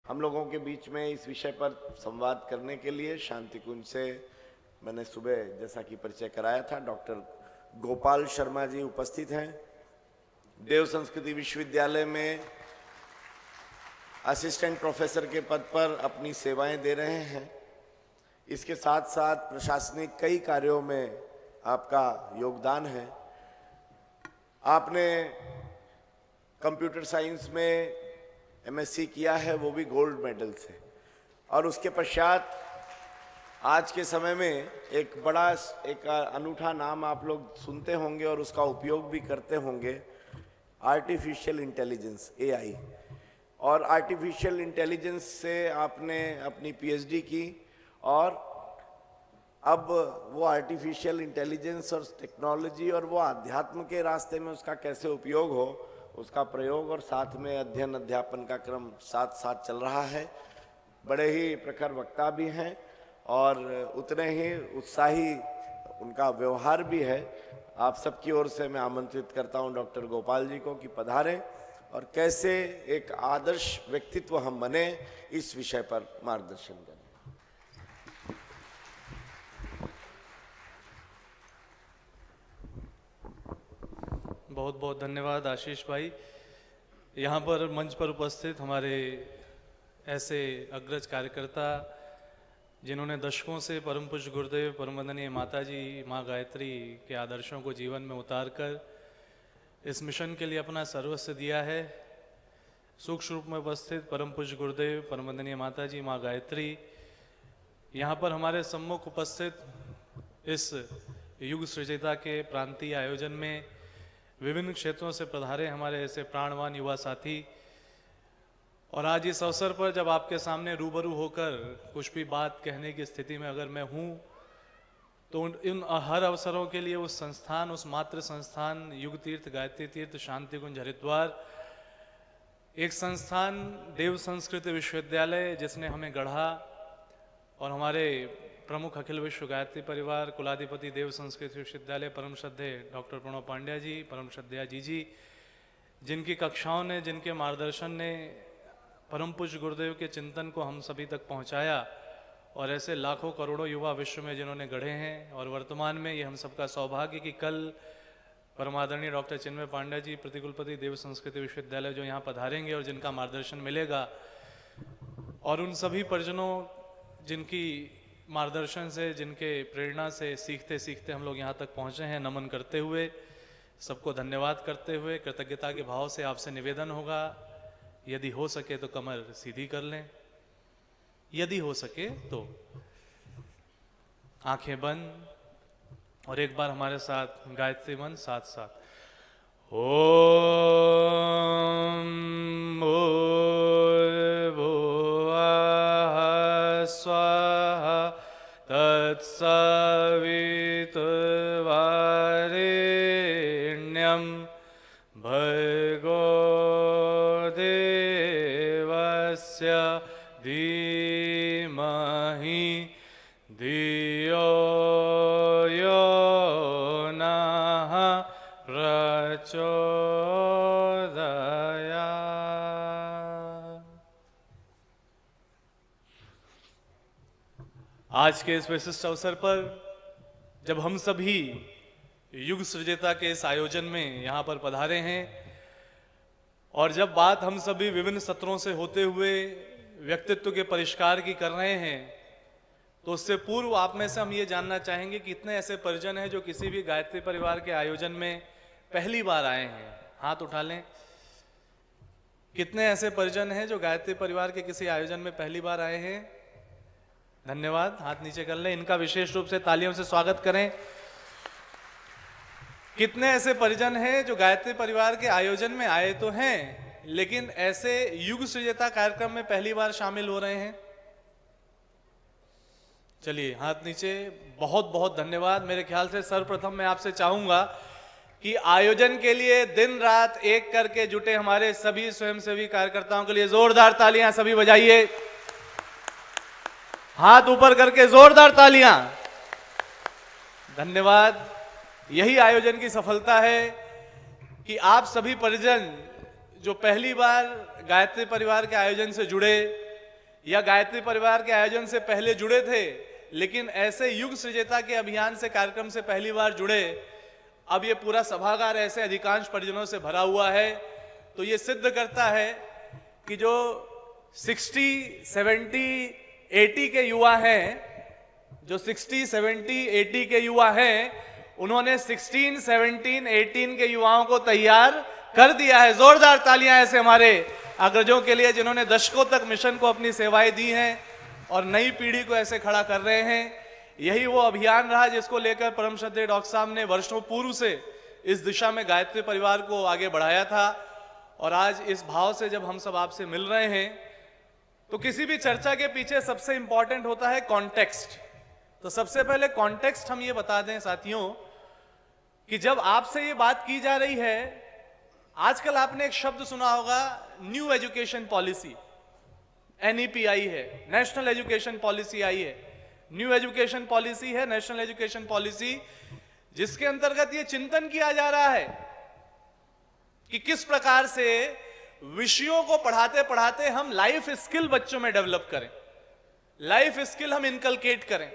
हम लोगों के बीच में इस विषय पर संवाद करने के लिए शांति कुंज से मैंने सुबह जैसा कि परिचय कराया था, डॉक्टर गोपाल शर्मा जी उपस्थित हैं। देव संस्कृति विश्वविद्यालय में असिस्टेंट प्रोफेसर के पद पर अपनी सेवाएं दे रहे हैं। इसके साथ साथ प्रशासनिक कई कार्यों में आपका योगदान है। आपने कंप्यूटर साइंस में एमएससी किया है, वो भी गोल्ड मेडल से, और उसके पश्चात आज के समय में एक अनूठा नाम आप लोग सुनते होंगे और उसका उपयोग भी करते होंगे, आर्टिफिशियल इंटेलिजेंस, एआई। और आर्टिफिशियल इंटेलिजेंस से आपने अपनी पीएचडी की और अब वो आर्टिफिशियल इंटेलिजेंस और टेक्नोलॉजी और वो अध्यात्म के रास्ते में उसका कैसे उपयोग हो, उसका प्रयोग और साथ में अध्ययन अध्यापन का क्रम साथ साथ चल रहा है। बड़े ही प्रखर वक्ता भी हैं और उतने ही उत्साही उनका व्यवहार भी है। आप सबकी ओर से मैं आमंत्रित करता हूं डॉक्टर गोपाल जी को कि पधारें और कैसे एक आदर्श व्यक्तित्व हम बने, इस विषय पर मार्गदर्शन करें। बहुत बहुत धन्यवाद आशीष भाई। यहाँ पर मंच पर उपस्थित हमारे ऐसे अग्रज कार्यकर्ता जिन्होंने दशकों से परम पूज्य गुरुदेव परम वंदनीय माता जी माँ गायत्री के आदर्शों को जीवन में उतारकर इस मिशन के लिए अपना सर्वस्व दिया है। सूक्ष्म रूप में उपस्थित परम पूज्य गुरुदेव परम वंदनीय माता जी माँ गायत्री, यहाँ पर हमारे सम्मुख उपस्थित इस युग सृजिता के प्रांतीय आयोजन में विभिन्न क्षेत्रों से पधारे हमारे ऐसे प्राणवान युवा साथी, और आज इस अवसर पर जब आपके सामने रूबरू होकर कुछ भी बात कहने की स्थिति में अगर मैं हूँ, तो इन हर अवसरों के लिए उस संस्थान, उस मातृ संस्थान युग तीर्थ गायत्री तीर्थ शांति कुंज हरिद्वार, एक संस्थान देव संस्कृति विश्वविद्यालय जिसने हमें गढ़ा, और हमारे प्रमुख अखिल विश्व गायत्री परिवार कुलाधिपति देव संस्कृति विश्वविद्यालय परम श्रद्धेय डॉक्टर प्रणव पांड्या जी, परम श्रद्धेया जी, जिनकी कक्षाओं ने, जिनके मार्गदर्शन ने परम पूज्य गुरुदेव के चिंतन को हम सभी तक पहुंचाया, और ऐसे लाखों करोड़ों युवा विश्व में जिन्होंने गढ़े हैं। और वर्तमान में ये हम सबका सौभाग्य कि कल परमादरणीय डॉक्टर चिन्मय पांड्या जी प्रतिकुलपति देव संस्कृति विश्वविद्यालय जो यहाँ पधारेंगे और जिनका मार्गदर्शन मिलेगा, और उन सभी परिजनों जिनकी मार्गदर्शन से, जिनके प्रेरणा से सीखते सीखते हम लोग यहाँ तक पहुँचे हैं, नमन करते हुए, सबको धन्यवाद करते हुए कृतज्ञता के भाव से आपसे निवेदन होगा, यदि हो सके तो कमर सीधी कर लें, यदि हो सके तो आंखें बंद, और एक बार हमारे साथ गायत्री मन साथ साथ। ओम भूर्भुवः स्वः तत्सवितुर्वरेण्यं भर्गो देवस्य धीमहि धियो यो नः प्रचोदयात्। आज के इस विशिष्ट अवसर पर जब हम सभी युग सृजिता के इस आयोजन में यहाँ पर पधारे हैं, और जब बात हम सभी विभिन्न सत्रों से होते हुए व्यक्तित्व के परिष्कार की कर रहे हैं, तो उससे पूर्व आप में से हम ये जानना चाहेंगे कि कितने ऐसे परिजन हैं जो किसी भी गायत्री परिवार के आयोजन में पहली बार आए हैं। हाथ उठा लें। कितने ऐसे परिजन हैं जो गायत्री परिवार के किसी आयोजन में पहली बार आए हैं? धन्यवाद, हाथ नीचे कर लें। इनका विशेष रूप से तालियों से स्वागत करें। कितने ऐसे परिजन हैं जो गायत्री परिवार के आयोजन में आए तो हैं, लेकिन ऐसे युग सृजिता कार्यक्रम में पहली बार शामिल हो रहे हैं? चलिए हाथ नीचे। बहुत बहुत धन्यवाद। मेरे ख्याल से सर्वप्रथम मैं आपसे चाहूंगा कि आयोजन के लिए दिन रात एक करके जुटे हमारे सभी स्वयंसेवी कार्यकर्ताओं के लिए जोरदार तालियां सभी बजाइए। हाथ ऊपर करके जोरदार तालियां। धन्यवाद। यही आयोजन की सफलता है कि आप सभी परिजन जो पहली बार गायत्री परिवार के आयोजन से जुड़े, या गायत्री परिवार के आयोजन से पहले जुड़े थे, लेकिन ऐसे युग सृजता के अभियान से कार्यक्रम से पहली बार जुड़े, अब ये पूरा सभागार ऐसे अधिकांश परिजनों से भरा हुआ है, तो ये सिद्ध करता है कि जो 60, 70, 80 के युवा हैं, जो 60, 70, 80 के युवा हैं, उन्होंने 16, 17, 18 के युवाओं को तैयार कर दिया है। जोरदार तालियां ऐसे हमारे अग्रजों के लिए जिन्होंने दशकों तक मिशन को अपनी सेवाएं दी हैं और नई पीढ़ी को ऐसे खड़ा कर रहे हैं। यही वो अभियान रहा जिसको लेकर परम श्रद्धेय डॉक्टर साहब ने वर्षों पूर्व से इस दिशा में गायत्री परिवार को आगे बढ़ाया था। और आज इस भाव से जब हम सब आपसे मिल रहे हैं, तो किसी भी चर्चा के पीछे सबसे इंपॉर्टेंट होता है कॉन्टेक्स्ट। तो सबसे पहले कॉन्टेक्स्ट हम ये बता दें साथियों कि जब आपसे ये बात की जा रही है, आजकल आपने एक शब्द सुना होगा, न्यू एजुकेशन पॉलिसी, NEP आई है, नेशनल एजुकेशन पॉलिसी आई है। न्यू एजुकेशन पॉलिसी है, नेशनल एजुकेशन पॉलिसी, जिसके अंतर्गत ये चिंतन किया जा रहा है कि किस प्रकार से विषयों को पढ़ाते पढ़ाते हम लाइफ स्किल बच्चों में डेवलप करें, लाइफ स्किल हम इनकलकेट करें।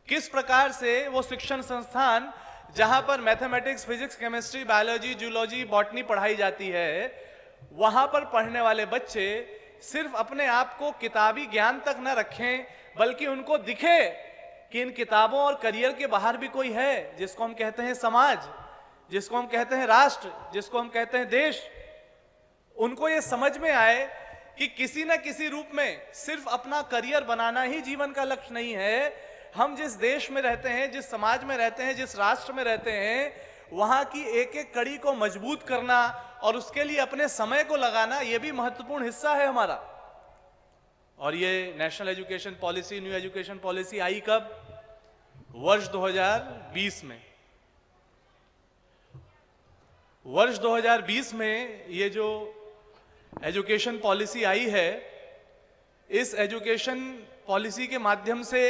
किस प्रकार से वो शिक्षण संस्थान जहां पर mathematics, physics, chemistry, biology, zoology, botany पढ़ाई जाती है, वहां पर पढ़ने वाले बच्चे सिर्फ अपने आप को किताबी ज्ञान तक न रखें, बल्कि उनको दिखे कि इन किताबों और करियर के बाहर भी कोई है, जिसको हम कहते हैं समाज, जिसको हम कहते हैं राष्ट्र, जिसको हम कहते हैं देश। उनको ये समझ में आए कि किसी न किसी रूप में सिर्फ अपना करियर बनाना ही जीवन का लक्ष्य नहीं है। हम जिस देश में रहते हैं, जिस समाज में रहते हैं, जिस राष्ट्र में रहते हैं, वहां की एक एक कड़ी को मजबूत करना और उसके लिए अपने समय को लगाना, यह भी महत्वपूर्ण हिस्सा है हमारा। और ये national education policy, new education policy आई कब? वर्ष 2020 में। वर्ष 2020 में ये जो एजुकेशन पॉलिसी आई है, इस एजुकेशन पॉलिसी के माध्यम से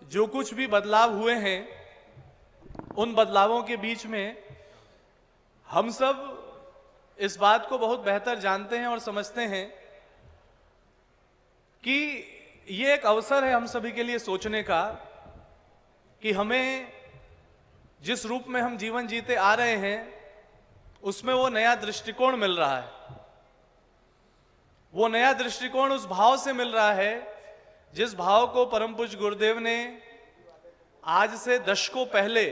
जो कुछ भी बदलाव हुए हैं, उन बदलावों के बीच में हम सब इस बात को बहुत बेहतर जानते हैं और समझते हैं कि ये एक अवसर है हम सभी के लिए सोचने का कि हमें जिस रूप में हम जीवन जीते आ रहे हैं, उसमें वो नया दृष्टिकोण मिल रहा है। वो नया दृष्टिकोण उस भाव से मिल रहा है जिस भाव को परम पूज्य गुरुदेव ने आज से दशकों पहले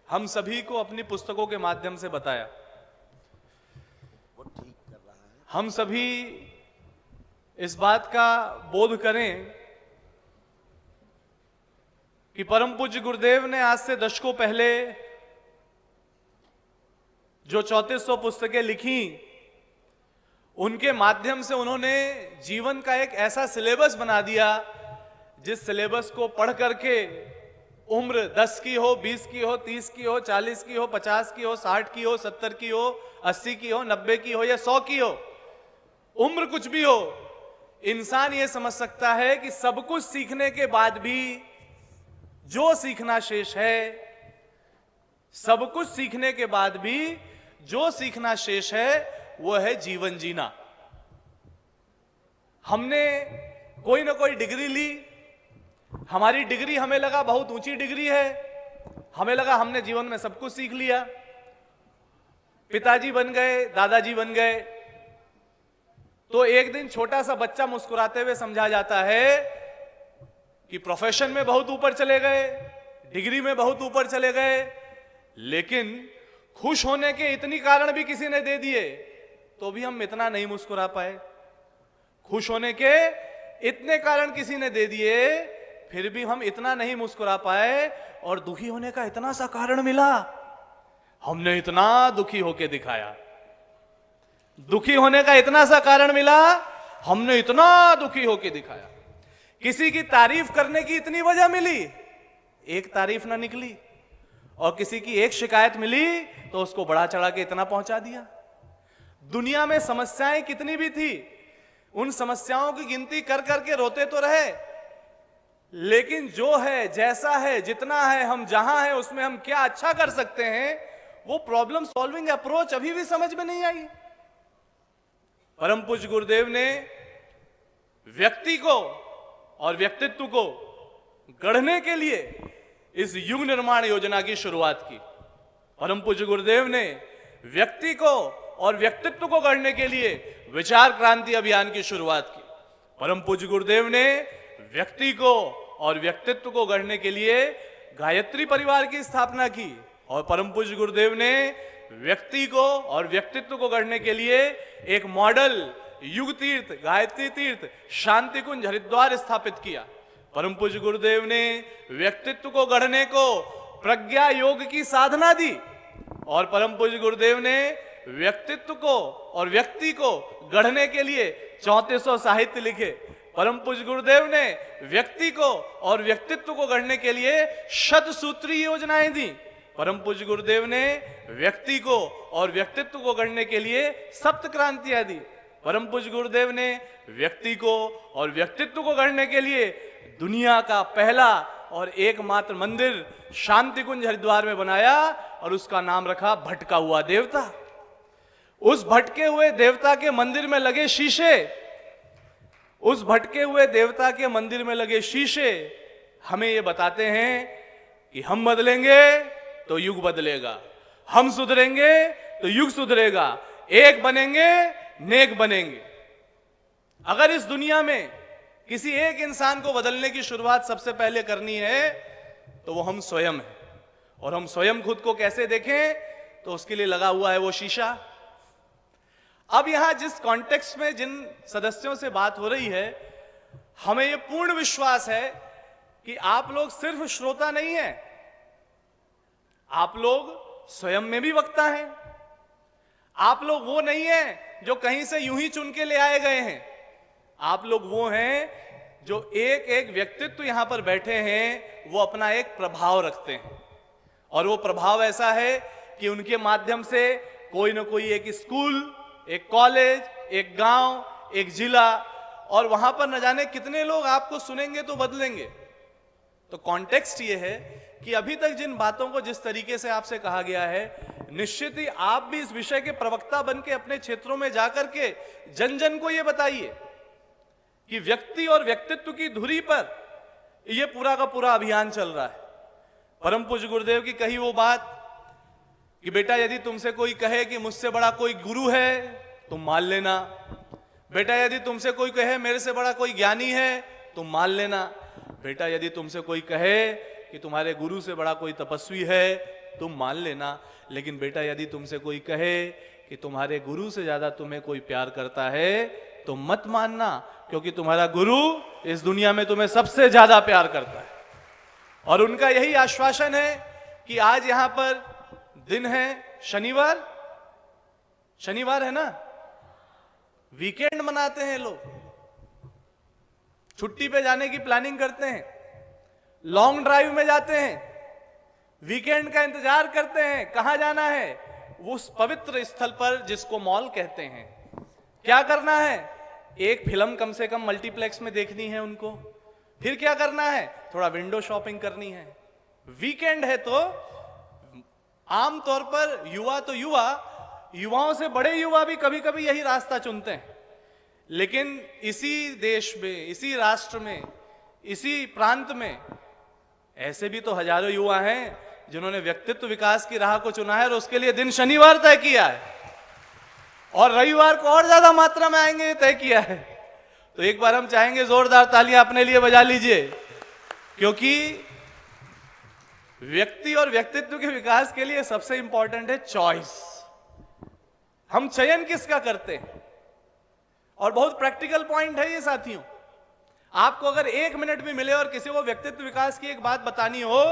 हम सभी को अपनी पुस्तकों के माध्यम से बताया। वो ठीक कर रहा है। हम सभी इस बात का बोध करें कि परम पूज्य गुरुदेव ने आज से दशकों पहले जो 3400 पुस्तकें लिखी, उनके माध्यम से उन्होंने जीवन का एक ऐसा सिलेबस बना दिया जिस सिलेबस को पढ़ करके उम्र 10 की हो, 20 की हो, 30 की हो, 40 की हो, 50 की हो, 60 की हो, 70 की हो, 80 की हो, 90 की हो या 100 की हो, उम्र कुछ भी हो, इंसान ये समझ सकता है कि सब कुछ सीखने के बाद भी जो सीखना शेष है, सब कुछ सीखने के बाद भी जो सीखना शेष है वो है जीवन जीना। हमने कोई ना कोई डिग्री ली, हमारी डिग्री हमें लगा बहुत ऊंची डिग्री है, हमें लगा हमने जीवन में सब कुछ सीख लिया, पिताजी बन गए, दादाजी बन गए। तो एक दिन छोटा सा बच्चा मुस्कुराते हुए समझा जाता है कि प्रोफेशन में बहुत ऊपर चले गए, डिग्री में बहुत ऊपर चले गए, लेकिन खुश होने के इतनी कारण भी किसी ने दे दिए तो भी हम इतना नहीं मुस्कुरा पाए। खुश होने के इतने कारण किसी ने दे दिए फिर भी हम इतना नहीं मुस्कुरा पाए, और दुखी होने का इतना सा कारण मिला, हमने इतना दुखी होके दिखाया। दुखी होने का इतना सा कारण मिला, हमने इतना दुखी होके दिखाया। किसी की तारीफ करने की इतनी वजह मिली, एक तारीफ ना निकली, और किसी की एक शिकायत मिली तो उसको बढ़ा चढ़ा के इतना पहुंचा दिया। दुनिया में समस्याएं कितनी भी थी, उन समस्याओं की गिनती कर करके रोते तो रहे, लेकिन जो है, जैसा है, जितना है, हम जहां हैं उसमें हम क्या अच्छा कर सकते हैं, वो प्रॉब्लम सॉल्विंग अप्रोच अभी भी समझ में नहीं आई। परम पूज्य गुरुदेव ने व्यक्ति को और व्यक्तित्व को गढ़ने के लिए इस युग निर्माण योजना की शुरुआत की। परम पूज्य गुरुदेव ने व्यक्ति को और व्यक्तित्व को गढ़ने के लिए विचार क्रांति अभियान की शुरुआत की। परम पूज्य गुरुदेव ने व्यक्ति को और व्यक्तित्व को गढ़ने के लिए गायत्री परिवार की स्थापना की और परम पूज्य गुरुदेव ने व्यक्ति को और व्यक्तित्व को गढ़ने के लिए एक मॉडल युग तीर्थ, गायत्री तीर्थ, शांति कुंज हरिद्वार स्थापित किया। परम पूज्य गुरुदेव ने व्यक्तित्व को गढ़ने को प्रज्ञा योग की साधना दी और परम पूज्य गुरुदेव ने व्यक्तित्व को और व्यक्ति को गढ़ने के लिए 3400 साहित्य लिखे। परम पूज्य गुरुदेव ने व्यक्ति को और व्यक्तित्व को गढ़ने के लिए शतसूत्री योजनाएं दी। परम पूज्य गुरुदेव ने व्यक्ति को और व्यक्तित्व को गढ़ने के लिए सप्त क्रांतियां दी। परम पूज्य गुरुदेव ने व्यक्ति को और व्यक्तित्व को गढ़ने के लिए दुनिया का पहला और एकमात्र मंदिर शांति कुंज हरिद्वार में बनाया और उसका नाम रखा भटका हुआ देवता। उस भटके हुए देवता के मंदिर में लगे शीशे, उस भटके हुए देवता के मंदिर में लगे शीशे हमें ये बताते हैं कि हम बदलेंगे तो युग बदलेगा, हम सुधरेंगे तो युग सुधरेगा, एक बनेंगे नेक बनेंगे। अगर इस दुनिया में किसी एक इंसान को बदलने की शुरुआत सबसे पहले करनी है तो वो हम स्वयं हैं। और हम स्वयं खुद को कैसे देखें, तो उसके लिए लगा हुआ है वो शीशा। अब यहां जिस कॉन्टेक्स्ट में जिन सदस्यों से बात हो रही है, हमें यह पूर्ण विश्वास है कि आप लोग सिर्फ श्रोता नहीं हैं, आप लोग स्वयं में भी वक्ता हैं। आप लोग वो नहीं हैं जो कहीं से यूं ही चुन के ले आए गए हैं। आप लोग वो हैं जो एक एक व्यक्तित्व यहां पर बैठे हैं, वो अपना एक प्रभाव रखते हैं और वो प्रभाव ऐसा है कि उनके माध्यम से कोई ना कोई एक स्कूल, एक कॉलेज, एक गांव, एक जिला और वहां पर न जाने कितने लोग आपको सुनेंगे तो बदलेंगे। तो कॉन्टेक्स्ट ये है कि अभी तक जिन बातों को जिस तरीके से आपसे कहा गया है, निश्चित ही आप भी इस विषय के प्रवक्ता बन के अपने क्षेत्रों में जाकर के जन जन को यह बताइए कि व्यक्ति और व्यक्तित्व की धुरी पर यह पूरा का पूरा अभियान चल रहा है। परम पूज्य गुरुदेव की कही वो बात कि बेटा यदि तुमसे कोई कहे कि मुझसे बड़ा कोई गुरु है तुम मान लेना, बेटा यदि तुमसे कोई कहे मेरे से बड़ा कोई ज्ञानी है तुम मान लेना, बेटा यदि तुमसे कोई कहे कि तुम्हारे गुरु से बड़ा कोई तपस्वी है तुम मान लेना, लेकिन बेटा यदि तुमसे कोई कहे कि तुम्हारे गुरु से ज्यादा तुम्हें कोई प्यार करता है तो मत मानना, क्योंकि तुम्हारा गुरु इस दुनिया में तुम्हें सबसे ज्यादा प्यार करता है। और उनका यही आश्वासन है कि आज यहां पर दिन है शनिवार, शनिवार है ना, वीकेंड मनाते हैं लोग, छुट्टी पे जाने की प्लानिंग करते हैं, लॉन्ग ड्राइव में जाते हैं, वीकेंड का इंतजार करते हैं, कहां जाना है, वो उस पवित्र स्थल पर जिसको मॉल कहते हैं। क्या करना है, एक फिल्म कम से कम मल्टीप्लेक्स में देखनी है उनको, फिर क्या करना है, थोड़ा विंडो शॉपिंग करनी है। वीकेंड है तो आमतौर पर युवा तो युवाओं से बड़े युवा भी कभी कभी यही रास्ता चुनते हैं, लेकिन इसी देश में, इसी राष्ट्र में, इसी प्रांत में ऐसे भी तो हजारों युवा हैं जिन्होंने व्यक्तित्व विकास की राह को चुना है और उसके लिए दिन शनिवार तय किया है और रविवार को और ज्यादा मात्रा में आएंगे ये तय किया है। तो एक बार हम चाहेंगे जोरदार तालियां अपने लिए बजा लीजिए, क्योंकि व्यक्ति और व्यक्तित्व के विकास के लिए सबसे इंपॉर्टेंट है चॉइस। हम चयन किसका करते हैं, और बहुत प्रैक्टिकल पॉइंट है ये साथियों। आपको अगर 1 मिनट भी मिले और किसी को व्यक्तित्व विकास की एक बात बतानी हो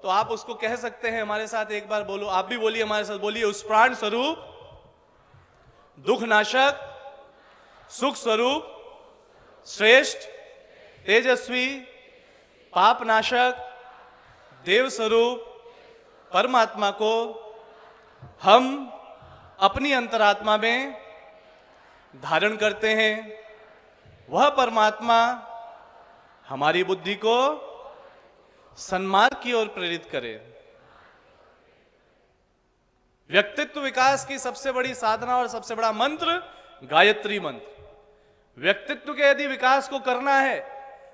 तो आप उसको कह सकते हैं, हमारे साथ एक बार बोलो, आप भी बोलिए हमारे साथ, बोलिए, उस प्राण स्वरूप, दुख नाशक, सुख स्वरूप, श्रेष्ठ, तेजस्वी, पाप नाशक, देव स्वरूप परमात्मा को हम अपनी अंतरात्मा में धारण करते हैं। वह परमात्मा हमारी बुद्धि को सन्मार्ग की ओर प्रेरित करे। व्यक्तित्व विकास की सबसे बड़ी साधना और सबसे बड़ा मंत्र गायत्री मंत्र। व्यक्तित्व के यदि विकास को करना है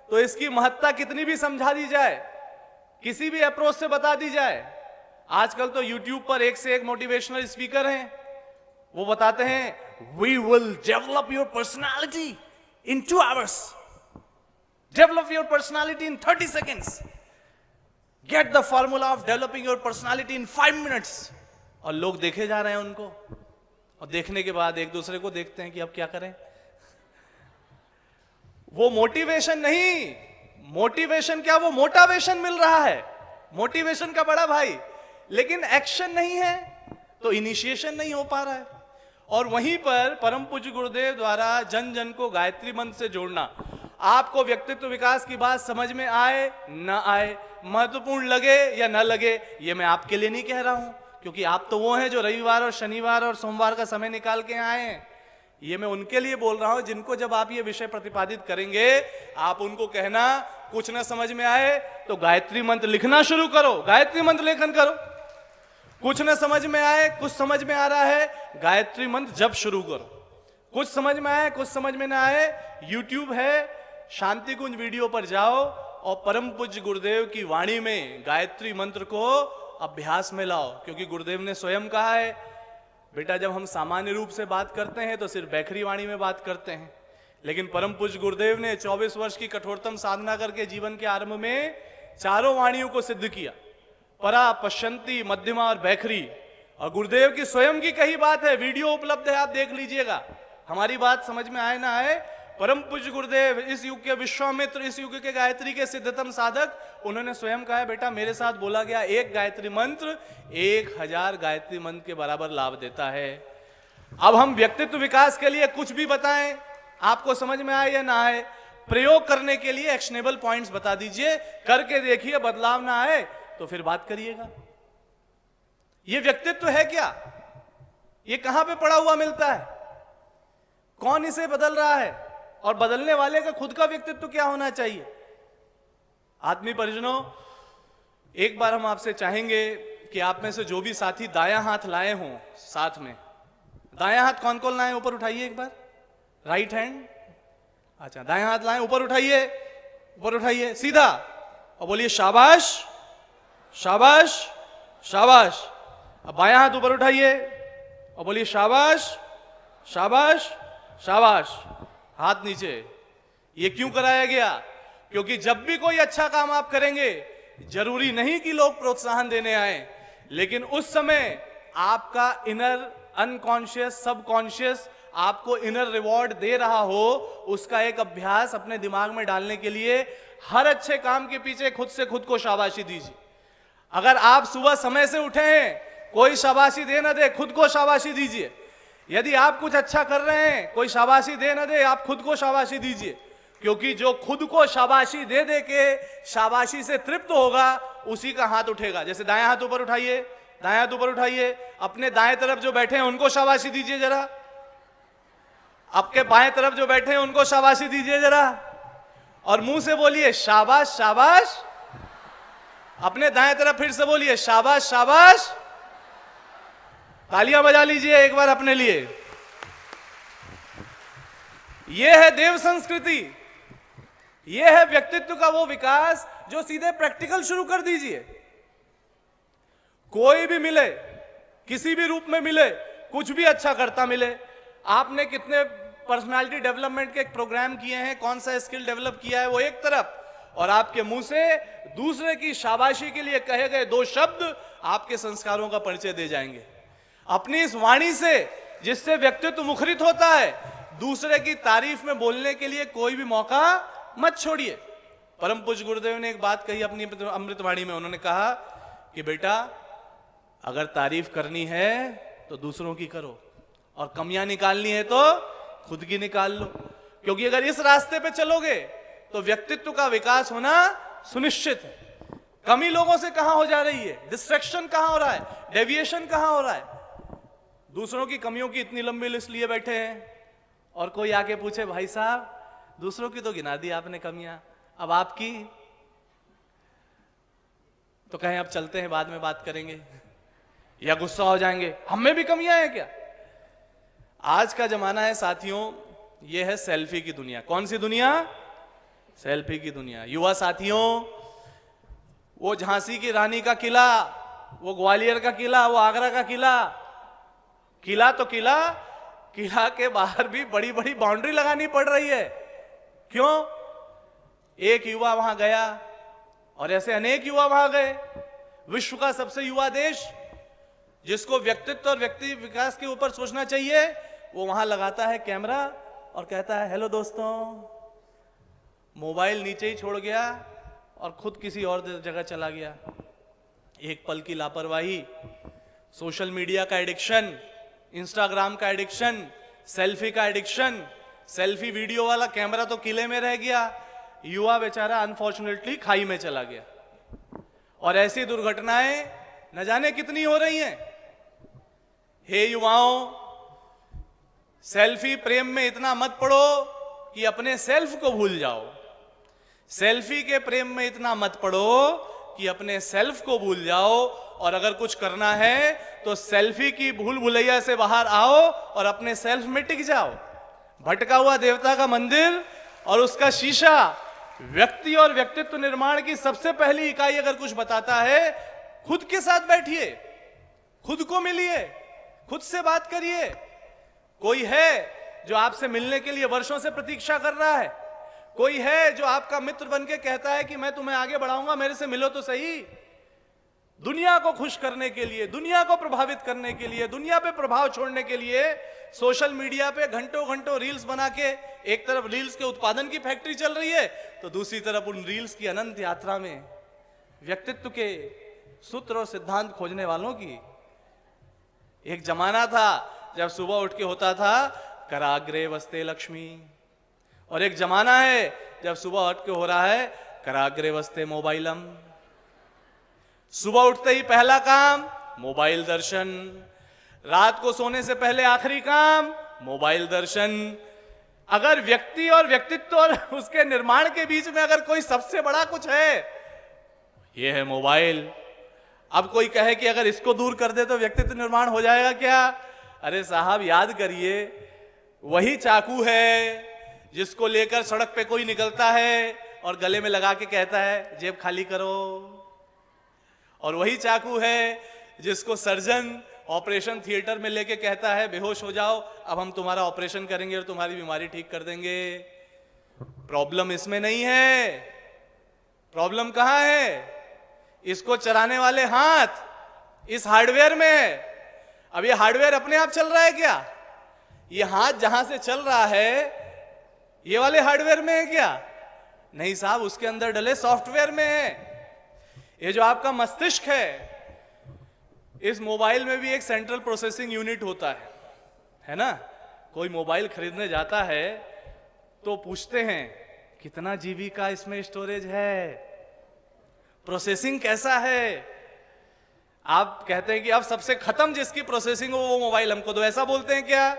तो इसकी महत्ता कितनी भी समझा दी जाए, किसी भी अप्रोच से बता दी जाए। आजकल तो YouTube पर एक से एक मोटिवेशनल स्पीकर हैं, वो बताते हैं we will develop your personality in 2 hours, develop your personality in 30 seconds, get the formula of developing your personality in 5 minutes। और लोग देखे जा रहे हैं उनको, और देखने के बाद एक दूसरे को देखते हैं कि अब क्या करें। वो मोटिवेशन नहीं, मोटिवेशन क्या, वो मोटिवेशन मिल रहा है, मोटिवेशन का बड़ा भाई, लेकिन एक्शन नहीं है तो इनिशिएशन नहीं हो पा रहा है। और वहीं पर परम पूज्य गुरुदेव द्वारा जन जन को गायत्री मंत्र से जोड़ना, आपको व्यक्तित्व विकास की बात समझ में आए ना आए, महत्वपूर्ण लगे या ना लगे, ये मैं आपके लिए नहीं कह रहा हूं, क्योंकि आप तो वो हैं जो रविवार और शनिवार और सोमवार का समय निकाल के आए हैं। ये मैं उनके लिए बोल रहा हूं जिनको जब आप ये विषय प्रतिपादित करेंगे, आप उनको कहना कुछ ना समझ में आए तो गायत्री मंत्र लिखना शुरू करो, गायत्री मंत्र लेखन करो। कुछ ना समझ में आए, कुछ समझ में आ रहा है, गायत्री मंत्र जब शुरू करो। कुछ समझ में आए, कुछ समझ में ना आए, YouTube है, शांति कुंज वीडियो पर जाओ और परम पूज्य गुरुदेव की वाणी में गायत्री मंत्र को अभ्यास में लाओ। क्योंकि गुरुदेव ने स्वयं कहा है, बेटा जब हम सामान्य रूप से बात करते हैं तो सिर्फ बैखरी वाणी में बात करते हैं, लेकिन परम पूज्य गुरुदेव ने 24 वर्ष की कठोरतम साधना करके जीवन के आरंभ में चारों वाणियों को सिद्ध किया, परा, पश्यंती, मध्यमा और बैखरी। और गुरुदेव की स्वयं की कही बात है, वीडियो उपलब्ध है, आप देख लीजिएगा। हमारी बात समझ में आए ना आए, परम पूज्य गुरुदेव इस युग के विश्वामित्र, इस युग के गायत्री के सिद्धतम साधक, उन्होंने स्वयं कहा है, बेटा मेरे साथ बोला गया एक गायत्री मंत्र 1000 गायत्री मंत्र के बराबर लाभ देता है। अब हम व्यक्तित्व विकास के लिए कुछ भी बताएं, आपको समझ में आए या ना आए, प्रयोग करने के लिए एक्शनेबल पॉइंट्स बता दीजिए, करके देखिए, बदलाव ना आए तो फिर बात करिएगा। ये व्यक्तित्व है क्या? ये कहां पे पड़ा हुआ मिलता है? कौन इसे बदल रहा है? और बदलने वाले का खुद का व्यक्तित्व क्या होना चाहिए? आत्मीय परिजनों, एक बार हम आपसे चाहेंगे कि आप में से जो भी साथी दायां हाथ लाए हों साथ में, दायां हाथ कौन कौन लाए ऊपर उठाइए एक बार, राइट हैंड, अच्छा दायां हाथ लाए ऊपर उठाइए, ऊपर उठाइए सीधा और बोलिए शाबाश शाबाश शाबाश। अब बायां हाथ ऊपर उठाइए और बोलिए शाबाश शाबाश शाबाश, हाथ नीचे। ये क्यों कराया गया? क्योंकि जब भी कोई अच्छा काम आप करेंगे, जरूरी नहीं कि लोग प्रोत्साहन देने आए, लेकिन उस समय आपका इनर अनकॉन्शियस, सबकॉन्शियस आपको इनर रिवॉर्ड दे रहा हो, उसका एक अभ्यास अपने दिमाग में डालने के लिए हर अच्छे काम के पीछे खुद से खुद को शाबाशी दीजिए। अगर आप सुबह समय से उठे हैं, कोई शाबाशी दे ना दे, खुद को शाबाशी दीजिए। यदि आप कुछ अच्छा कर रहे हैं, कोई शाबाशी दे ना दे, आप खुद को शाबाशी दीजिए। क्योंकि जो खुद को शाबाशी दे दे के शाबाशी से तृप्त होगा, उसी का हाथ उठेगा। जैसे दायां हाथ ऊपर उठाइए, दायां हाथ ऊपर उठाइए, अपने दाएं तरफ जो बैठे हैं उनको शाबाशी दीजिए जरा, आपके बाएं तरफ जो बैठे हैं उनको शाबाशी दीजिए जरा, और मुंह से बोलिए शाबाश शाबाश। अपने दाएं तरफ फिर से बोलिए शाबाश शाबाश। तालियां बजा लीजिए एक बार अपने लिए। यह है देव संस्कृति, यह है व्यक्तित्व का वो विकास जो सीधे प्रैक्टिकल शुरू कर दीजिए। कोई भी मिले, किसी भी रूप में मिले, कुछ भी अच्छा करता मिले, आपने कितने पर्सनालिटी डेवलपमेंट के प्रोग्राम किए हैं, कौन सा स्किल डेवलप किया है, वो एक तरफ, और आपके मुंह से दूसरे की शाबाशी के लिए कहे गए 2 शब्द आपके संस्कारों का परिचय दे जाएंगे। अपनी इस वाणी से, जिससे व्यक्तित्व मुखरित होता है, दूसरे की तारीफ में बोलने के लिए कोई भी मौका मत छोड़िए। परम पूज्य गुरुदेव ने एक बात कही अपनी अमृतवाणी में, उन्होंने कहा कि बेटा अगर तारीफ करनी है तो दूसरों की करो, और कमियां निकालनी है तो खुद की निकाल लो। क्योंकि अगर इस रास्ते पे चलोगे तो व्यक्तित्व का विकास होना सुनिश्चित है। कमी लोगों से कहां हो जा रही है, डिस्ट्रैक्शन कहां हो रहा है, डेविएशन कहां हो रहा है? दूसरों की कमियों की इतनी लंबी लिस्ट लिए बैठे हैं, और कोई आके पूछे भाई साहब दूसरों की तो गिना दी आपने कमियां, अब आपकी, तो कहें अब चलते हैं बाद में बात करेंगे, या गुस्सा हो जाएंगे हम में भी कमियां हैं क्या? आज का जमाना है साथियों, ये है सेल्फी की दुनिया। कौन सी दुनिया? सेल्फी की दुनिया। युवा साथियों, वो झांसी की रानी का किला, वो ग्वालियर का किला, वो आगरा का किला, किला तो किला, किला के बाहर भी बड़ी बड़ी बाउंड्री लगानी पड़ रही है। क्यों? एक युवा वहां गया और ऐसे अनेक युवा वहां गए। विश्व का सबसे युवा देश, जिसको व्यक्तित्व और व्यक्ति विकास के ऊपर सोचना चाहिए, वो वहां लगाता है कैमरा और कहता है हेलो दोस्तों। मोबाइल नीचे ही छोड़ गया और खुद किसी और जगह चला गया। एक पल की लापरवाही, सोशल मीडिया का एडिक्शन, इंस्टाग्राम का एडिक्शन, सेल्फी का एडिक्शन, सेल्फी वीडियो वाला कैमरा तो किले में रह गया, युवा बेचारा अनफॉर्चुनेटली खाई में चला गया। और ऐसी दुर्घटनाएं न जाने कितनी हो रही हैं। हे युवाओं, सेल्फी प्रेम में इतना मत पड़ो कि अपने सेल्फ को भूल जाओ। सेल्फी के प्रेम में इतना मत पड़ो कि अपने सेल्फ को भूल जाओ। और अगर कुछ करना है तो सेल्फी की भूल भुलैया से बाहर आओ और अपने सेल्फ में टिक जाओ। भटका हुआ देवता का मंदिर और उसका शीशा व्यक्ति और व्यक्तित्व निर्माण की सबसे पहली इकाई अगर कुछ बताता है, खुद के साथ बैठिए, खुद को मिलिए, खुद से बात करिए। कोई है जो आपसे मिलने के लिए वर्षों से प्रतीक्षा कर रहा है, कोई है जो आपका मित्र बनके कहता है कि मैं तुम्हें आगे बढ़ाऊंगा, मेरे से मिलो तो सही। दुनिया को खुश करने के लिए, दुनिया को प्रभावित करने के लिए, दुनिया पे प्रभाव छोड़ने के लिए सोशल मीडिया पे घंटों घंटों रील्स बना के, एक तरफ रील्स के उत्पादन की फैक्ट्री चल रही है तो दूसरी तरफ उन रील्स की अनंत यात्रा में व्यक्तित्व के सूत्र और सिद्धांत खोजने वालों की। एक जमाना था जब सुबह उठ के होता था कराग्रे वस्ते लक्ष्मी, और एक जमाना है जब सुबह उठ के हो रहा है कराग्रे वस्ते मोबाइलम। सुबह उठते ही पहला काम मोबाइल दर्शन, रात को सोने से पहले आखिरी काम मोबाइल दर्शन। अगर व्यक्ति और व्यक्तित्व और उसके निर्माण के बीच में अगर कोई सबसे बड़ा कुछ है, यह है मोबाइल। अब कोई कहे कि अगर इसको दूर कर दे तो व्यक्तित्व निर्माण हो जाएगा क्या? अरे साहब, याद करिए, वही चाकू है जिसको लेकर सड़क पे कोई निकलता है और गले में लगा के कहता है जेब खाली करो, और वही चाकू है जिसको सर्जन ऑपरेशन थिएटर में लेके कहता है बेहोश हो जाओ, अब हम तुम्हारा ऑपरेशन करेंगे और तुम्हारी बीमारी ठीक कर देंगे। प्रॉब्लम इसमें नहीं है, प्रॉब्लम कहां है? इसको चलाने वाले हाथ इस हार्डवेयर में है। अब ये हार्डवेयर अपने आप चल रहा है क्या? ये हाथ जहां से चल रहा है ये वाले हार्डवेयर में है क्या? नहीं साहब, उसके अंदर डले सॉफ्टवेयर में है। ये जो आपका मस्तिष्क है, इस मोबाइल में भी एक सेंट्रल प्रोसेसिंग यूनिट होता है ना? कोई मोबाइल खरीदने जाता है तो पूछते हैं कितना जीबी का इसमें स्टोरेज है, प्रोसेसिंग कैसा है। आप कहते हैं कि अब सबसे खत्म जिसकी प्रोसेसिंग हो वो मोबाइल हमको दो, ऐसा बोलते हैं क्या?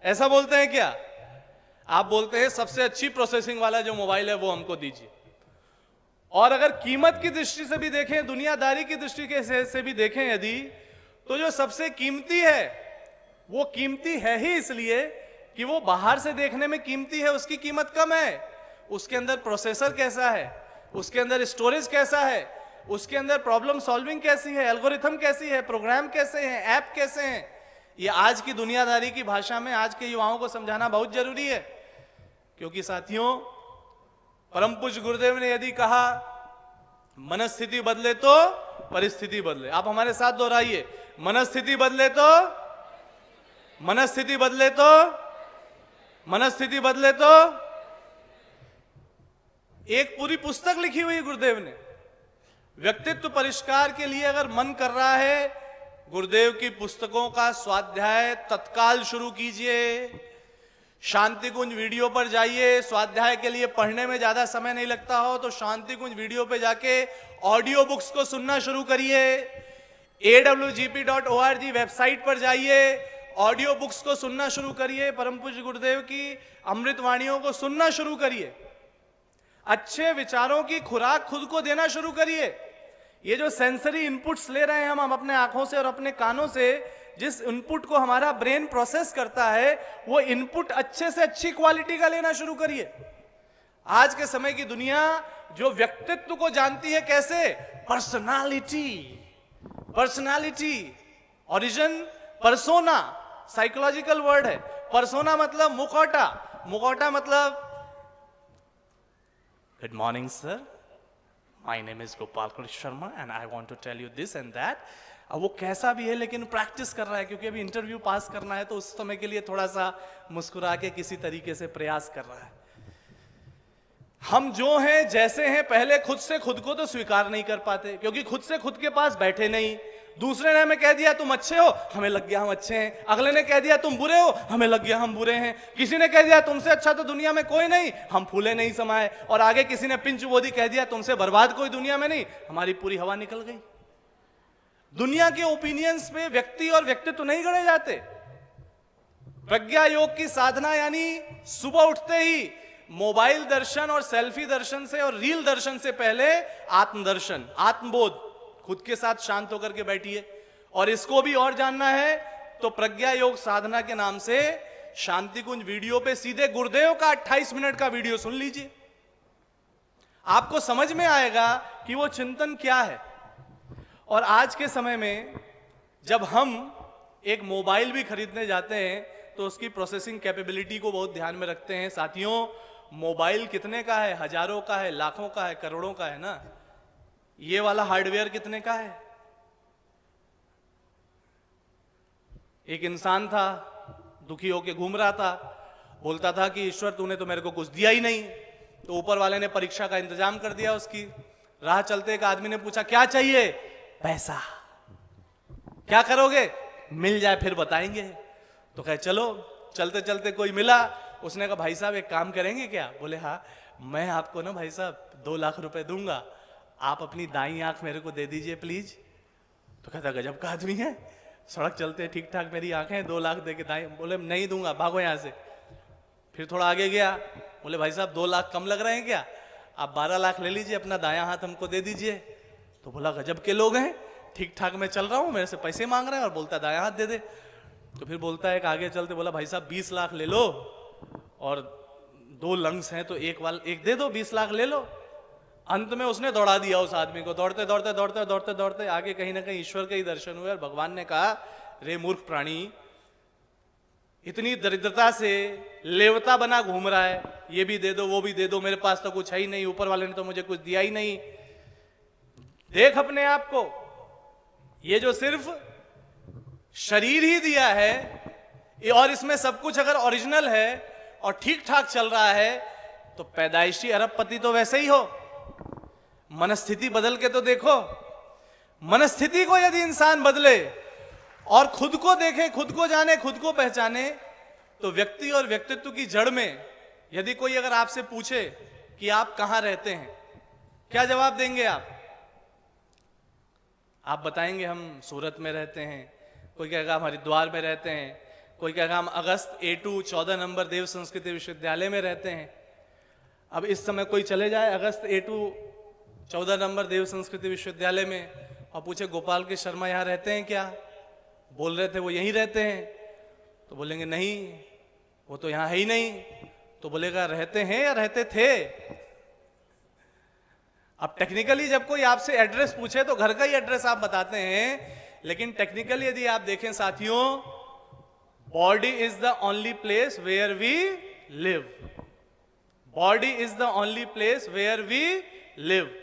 ऐसा बोलते हैं क्या? आप बोलते हैं सबसे अच्छी प्रोसेसिंग वाला जो मोबाइल है वो हमको दीजिए। और अगर कीमत की दृष्टि से भी देखें, दुनियादारी की दृष्टि से भी देखें यदि, तो जो सबसे कीमती है वो कीमती है ही इसलिए कि वो बाहर से देखने में कीमती है, उसकी कीमत कम है। उसके अंदर प्रोसेसर कैसा है, उसके अंदर स्टोरेज कैसा है, उसके अंदर प्रॉब्लम सॉल्विंग कैसी है, एल्गोरिथम कैसी है, प्रोग्राम कैसे हैं, ऐप कैसे हैं, ये आज की दुनियादारी की भाषा में आज के युवाओं को समझाना बहुत जरूरी है। क्योंकि साथियों, परम पूज्य गुरुदेव ने यदि कहा मनस्थिति बदले तो परिस्थिति बदले, आप हमारे साथ दोहराइए, मनस्थिति बदले तो, मनस्थिति बदले तो, मनस्थिति बदले तो। एक पूरी पुस्तक लिखी हुई गुरुदेव ने। व्यक्तित्व परिष्कार के लिए अगर मन कर रहा है, गुरुदेव की पुस्तकों का स्वाध्याय तत्काल शुरू कीजिए। शांति कुंज वीडियो पर जाइए, स्वाध्याय के लिए पढ़ने में ज्यादा समय नहीं लगता हो तो शांति कुंज वीडियो पे जाके ऑडियो बुक्स को सुनना शुरू करिए। awgp.org वेबसाइट पर जाइए, ऑडियो बुक्स को सुनना शुरू करिए, परम पूज्य गुरुदेव की अमृत वाणियों को सुनना शुरू करिए। अच्छे विचारों की खुराक खुद को देना शुरू करिए। ये जो सेंसरी इनपुट्स ले रहे हैं हम अपने आंखों से और अपने कानों से, जिस इनपुट को हमारा ब्रेन प्रोसेस करता है वो इनपुट अच्छे से अच्छी क्वालिटी का लेना शुरू करिए। आज के समय की दुनिया जो व्यक्तित्व को जानती है कैसे, personality, origin, persona psychological word है। पर्सोना मतलब मुखौटा मतलब good morning sir, my name is Gopal Krishna Sharma and I want to tell you this and that. अब वो कैसा भी है लेकिन प्रैक्टिस कर रहा है, क्योंकि अभी इंटरव्यू पास करना है तो उस समय के लिए थोड़ा सा मुस्कुरा के किसी तरीके से प्रयास कर रहा है। हम जो हैं जैसे हैं पहले खुद से खुद को तो स्वीकार नहीं कर पाते, क्योंकि खुद से खुद के पास बैठे नहीं। दूसरे ने हमें कह दिया तुम अच्छे हो, हमें लग गया हम अच्छे हैं। अगले ने कह दिया तुम बुरे हो, हमें लग गया हम बुरे हैं। किसी ने कह दिया तुमसे अच्छा तो दुनिया में कोई नहीं, हम फूले नहीं समाये। और आगे किसी ने पिंच बोधी कह दिया तुमसे बर्बाद कोई दुनिया में नहीं, हमारी पूरी हवा निकल गई। दुनिया के ओपिनियंस पे व्यक्ति और व्यक्तित्व नहीं गढ़े जाते। प्रज्ञा योग की साधना यानी सुबह उठते ही मोबाइल दर्शन और सेल्फी दर्शन से और रील दर्शन से पहले आत्मदर्शन, आत्मबोध, खुद के साथ शांत होकर के बैठिए। और इसको भी और जानना है तो प्रज्ञा योग साधना के नाम से शांति कुंज वीडियो पे सीधे गुरुदेव का 28 मिनट का वीडियो सुन लीजिए। आपको समझ में आएगा कि वो चिंतन क्या है। और आज के समय में जब हम एक मोबाइल भी खरीदने जाते हैं तो उसकी प्रोसेसिंग कैपेबिलिटी को बहुत ध्यान में रखते हैं। साथियों, मोबाइल कितने का है? हजारों का है, लाखों का है, करोड़ों का है ना। ये वाला हार्डवेयर कितने का है? एक इंसान था, दुखी होके घूम रहा था, बोलता था कि ईश्वर तूने तो मेरे को कुछ दिया ही नहीं। तो ऊपर वाले ने परीक्षा का इंतजाम कर दिया उसकी। राह चलते एक आदमी ने पूछा क्या चाहिए? पैसा। क्या करोगे? मिल जाए फिर बताएंगे। तो कहे चलो। चलते चलते कोई मिला, उसने कहा भाई साहब एक काम करेंगे क्या? बोले हाँ, मैं आपको ना भाई साहब 2 लाख रुपए दूंगा, आप अपनी दाईं आंख मेरे को दे दीजिए प्लीज। तो कहता गजब का आदमी है, सड़क चलते ठीक ठाक मेरी आंखें, 2 लाख दे के दाई। बोले नहीं दूंगा, भागो यहां से। फिर थोड़ा आगे गया, बोले भाई साहब 2 लाख कम लग रहे हैं क्या? आप 12 लाख ले लीजिए, अपना दायां हाथ हमको दे दीजिए। तो बोला गजब के लोग हैं, ठीक ठाक मैं चल रहा हूं, मेरे से पैसे मांग रहे हैं और बोलता दायां हाथ दे दे। तो फिर बोलता है कि आगे चलते बोला भाई साहब 20 लाख ले लो और 2 लंग्स हैं तो एक दे दो, 20 लाख ले लो। अंत में उसने दौड़ा दिया उस आदमी को। दौड़ते दौड़ते दौड़ते दौड़ते दौड़ते आगे कहीं ना कहीं ईश्वर के ही दर्शन हुए और भगवान ने कहा रे मूर्ख प्राणी, इतनी दरिद्रता से लेवता बना घूम रहा है, ये भी दे दो वो भी दे दो, मेरे पास तो कुछ है ही नहीं, ऊपर वाले ने तो मुझे कुछ दिया ही नहीं। देख अपने आप को, ये जो सिर्फ शरीर ही दिया है और इसमें सब कुछ अगर ओरिजिनल है और ठीक ठाक चल रहा है तो पैदाइशी अरबपति तो वैसे ही हो। मनस्थिति बदल के तो देखो। मनस्थिति को यदि इंसान बदले और खुद को देखे, खुद को जाने, खुद को पहचाने, तो व्यक्ति और व्यक्तित्व की जड़ में यदि कोई अगर आपसे पूछे कि आप कहां रहते हैं, क्या जवाब देंगे आप बताएंगे हम सूरत में रहते हैं, कोई कहेगा हम हरिद्वार में रहते हैं, कोई कहेगा हम अगस्त A2 14 नंबर देव संस्कृति विश्वविद्यालय में रहते हैं। अब इस समय कोई चले जाए अगस्त A2 14 नंबर देव संस्कृति विश्वविद्यालय में और पूछे गोपाल के शर्मा यहाँ रहते हैं क्या? बोल रहे थे वो यहीं रहते हैं। तो बोलेंगे नहीं, वो तो यहाँ है ही नहीं। तो बोलेगा रहते हैं या रहते थे? अब टेक्निकली जब कोई आपसे एड्रेस पूछे तो घर का ही एड्रेस आप बताते हैं, लेकिन टेक्निकली यदि आप देखें साथियों, body is the only place where we live. Body is the only place where we live.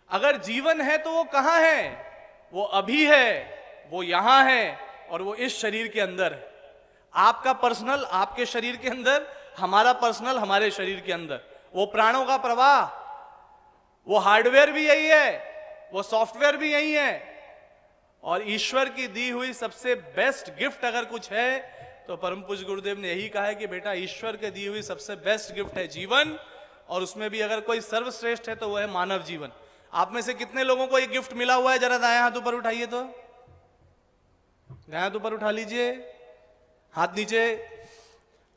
अगर जीवन है तो वो कहां है? वो अभी है, वो यहां है और वो इस शरीर के अंदर है। आपका पर्सनल आपके शरीर के अंदर, हमारा पर्सनल हमारे शरीर के अंदर। वो प्राणों का प्रवाह, वो हार्डवेयर भी यही है, वो सॉफ्टवेयर भी यही है। और ईश्वर की दी हुई सबसे बेस्ट गिफ्ट अगर कुछ है तो परम पूज्य गुरुदेव ने यही कहा है कि बेटा ईश्वर के दी हुई सबसे बेस्ट गिफ्ट है जीवन, और उसमें भी अगर कोई सर्वश्रेष्ठ है तो वो है मानव जीवन। आप में से कितने लोगों को ये गिफ्ट मिला हुआ है? जरा दायां हाथ ऊपर उठाइए, तो दायां हाथ ऊपर उठा लीजिए, हाथ नीचे।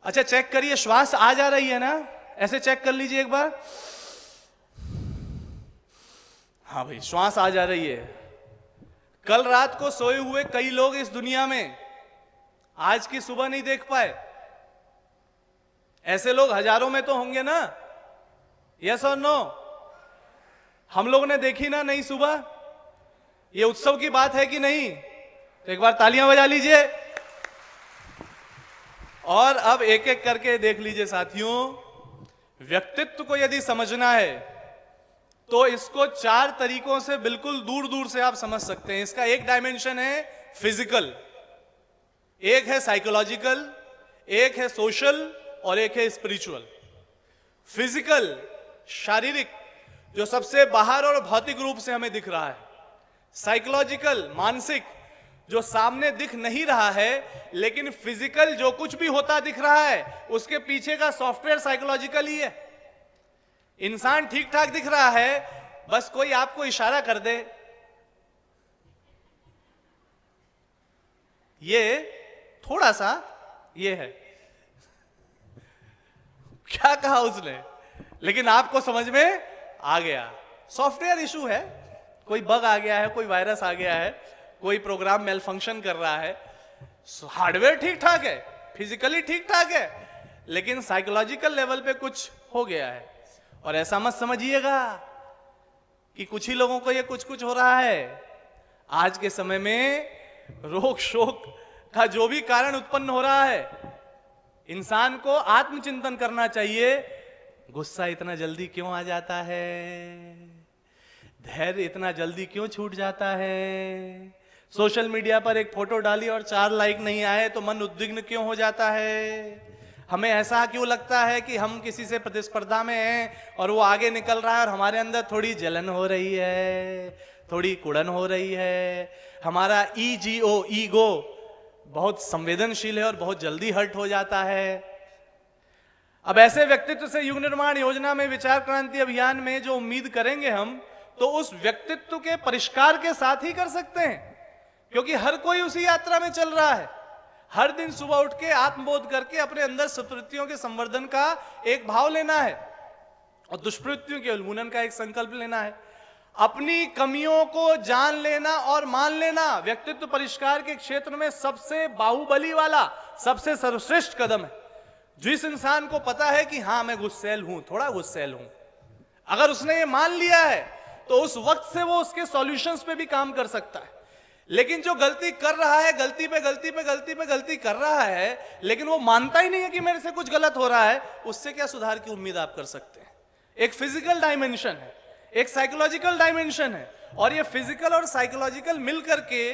अच्छा चेक करिए, श्वास आ जा रही है ना? ऐसे चेक कर लीजिए एक बार। हाँ भाई, श्वास आ जा रही है। कल रात को सोए हुए कई लोग इस दुनिया में आज की सुबह नहीं देख पाए? ऐसे लोग हजारों में तो होंगे ना? यस और नो? हम लोगों ने देखी ना नई सुबह? ये उत्सव की बात है कि नहीं? तो एक बार तालियां बजा लीजिए। और अब एक एक करके देख लीजिए साथियों, व्यक्तित्व को यदि समझना है तो इसको 4 तरीकों से बिल्कुल दूर दूर से आप समझ सकते हैं। इसका एक डायमेंशन है फिजिकल, एक है साइकोलॉजिकल, एक है सोशल और एक है स्पिरिचुअल। फिजिकल, शारीरिक, जो सबसे बाहर और भौतिक रूप से हमें दिख रहा है। साइकोलॉजिकल, मानसिक, जो सामने दिख नहीं रहा है लेकिन फिजिकल जो कुछ भी होता दिख रहा है उसके पीछे का सॉफ्टवेयर साइकोलॉजिकल ही है। इंसान ठीक ठाक दिख रहा है, बस कोई आपको इशारा कर दे, ये थोड़ा सा ये है, क्या कहा उसने, लेकिन आपको समझ में आ गया। सॉफ्टवेयर इशू है, कोई बग आ गया है, कोई वायरस आ गया है, कोई प्रोग्राम मेल फंक्शन कर रहा है। हार्डवेयर ठीक ठाक है, फिजिकली ठीक ठाक है, लेकिन साइकोलॉजिकल लेवल पे कुछ हो गया है। और ऐसा मत समझिएगा कि कुछ ही लोगों को ये कुछ कुछ हो रहा है। आज के समय में रोग शोक का जो भी कारण उत्पन्न हो रहा है, इंसान को आत्मचिंतन करना चाहिए। गुस्सा इतना जल्दी क्यों आ जाता है? धैर्य इतना जल्दी क्यों छूट जाता है? सोशल मीडिया पर एक फोटो डाली और 4 लाइक नहीं आए तो मन उद्विग्न क्यों हो जाता है? हमें ऐसा क्यों लगता है कि हम किसी से प्रतिस्पर्धा में हैं और वो आगे निकल रहा है और हमारे अंदर थोड़ी जलन हो रही है, थोड़ी कुड़न हो रही है। हमारा ईगो बहुत संवेदनशील है और बहुत जल्दी हर्ट हो जाता है। अब ऐसे व्यक्तित्व से युग निर्माण योजना में, विचार क्रांति अभियान में जो उम्मीद करेंगे हम, तो उस व्यक्तित्व के परिष्कार के साथ ही कर सकते हैं, क्योंकि हर कोई उसी यात्रा में चल रहा है। हर दिन सुबह उठ के आत्मबोध करके अपने अंदर सत्प्रवृत्तियों के संवर्धन का एक भाव लेना है और दुष्प्रवृत्तियों के उन्मूलन का एक संकल्प लेना है। अपनी कमियों को जान लेना और मान लेना व्यक्तित्व परिष्कार के क्षेत्र में सबसे बाहुबली वाला, सबसे सर्वश्रेष्ठ कदम है। जिस इंसान को पता है कि हाँ मैं गुस्सैल हूं, थोड़ा गुस्सैल हूं, अगर उसने ये मान लिया है तो उस वक्त से वो उसके सॉल्यूशंस पे भी काम कर सकता है। लेकिन जो गलती कर रहा है, गलती पे गलती कर रहा है, लेकिन वो मानता ही नहीं है कि मेरे से कुछ गलत हो रहा है, उससे क्या सुधार की उम्मीद आप कर सकते हैं? एक फिजिकल डायमेंशन है, एक साइकोलॉजिकल डायमेंशन है, और ये फिजिकल और साइकोलॉजिकल मिलकर के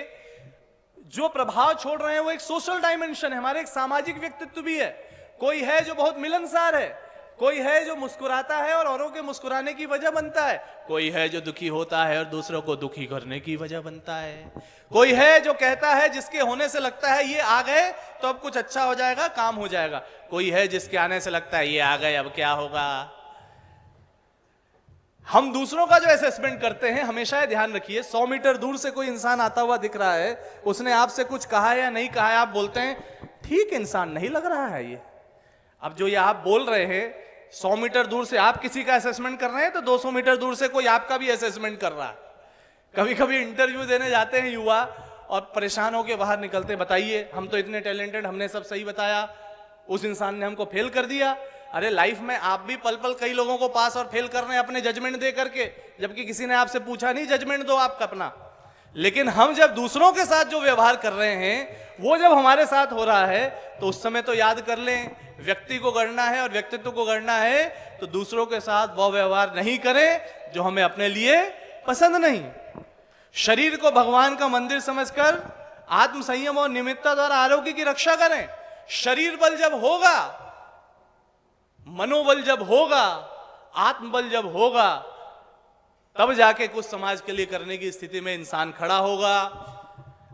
जो प्रभाव छोड़ रहे हैं वो एक सोशल डायमेंशन है। हमारे एक सामाजिक व्यक्तित्व भी है। कोई है जो बहुत मिलनसार है, कोई है जो मुस्कुराता है और औरों के मुस्कुराने की वजह बनता है, कोई है जो दुखी होता है और दूसरों को दुखी करने की वजह बनता है, कोई है जो कहता है जिसके होने से लगता है ये आ गए तो अब कुछ अच्छा हो जाएगा, काम हो जाएगा, कोई है जिसके आने से लगता है ये आ गए अब क्या होगा। हम दूसरों का जो असेसमेंट करते हैं, हमेशा ये ध्यान रखिए, 100 मीटर दूर से कोई इंसान आता हुआ दिख रहा है, उसने आपसे कुछ कहा है या नहीं कहा है, आप बोलते हैं ठीक इंसान नहीं लग रहा है ये। अब जो ये आप बोल रहे हैं, 100 मीटर दूर से आप किसी का असेसमेंट कर रहे हैं तो 200 मीटर दूर से कोई आपका भी असेसमेंट कर रहा है। कभी कभी इंटरव्यू देने जाते हैं युवा और परेशान होकर बाहर निकलते, बताइए हम तो इतने टैलेंटेड, हमने सब सही बताया, उस इंसान ने हमको फेल कर दिया। अरे लाइफ में आप भी पल पल कई लोगों को पास और फेल कर रहे हैं अपने जजमेंट दे करके, जबकि किसी ने आपसे पूछा नहीं जजमेंट दो आपका अपना। लेकिन हम जब दूसरों के साथ जो व्यवहार कर रहे हैं वो जब हमारे साथ हो रहा है तो उस समय तो याद कर लें, व्यक्ति को गढ़ना है और व्यक्तित्व को गढ़ना है तो दूसरों के साथ वो व्यवहार नहीं करें जो हमें अपने लिए पसंद नहीं। शरीर को भगवान का मंदिर समझकर आत्म संयम और निमित्ता द्वारा आरोग्य की रक्षा करें। शरीर बल जब होगा, मनोबल जब होगा, आत्मबल जब होगा, तब जाके कुछ समाज के लिए करने की स्थिति में इंसान खड़ा होगा।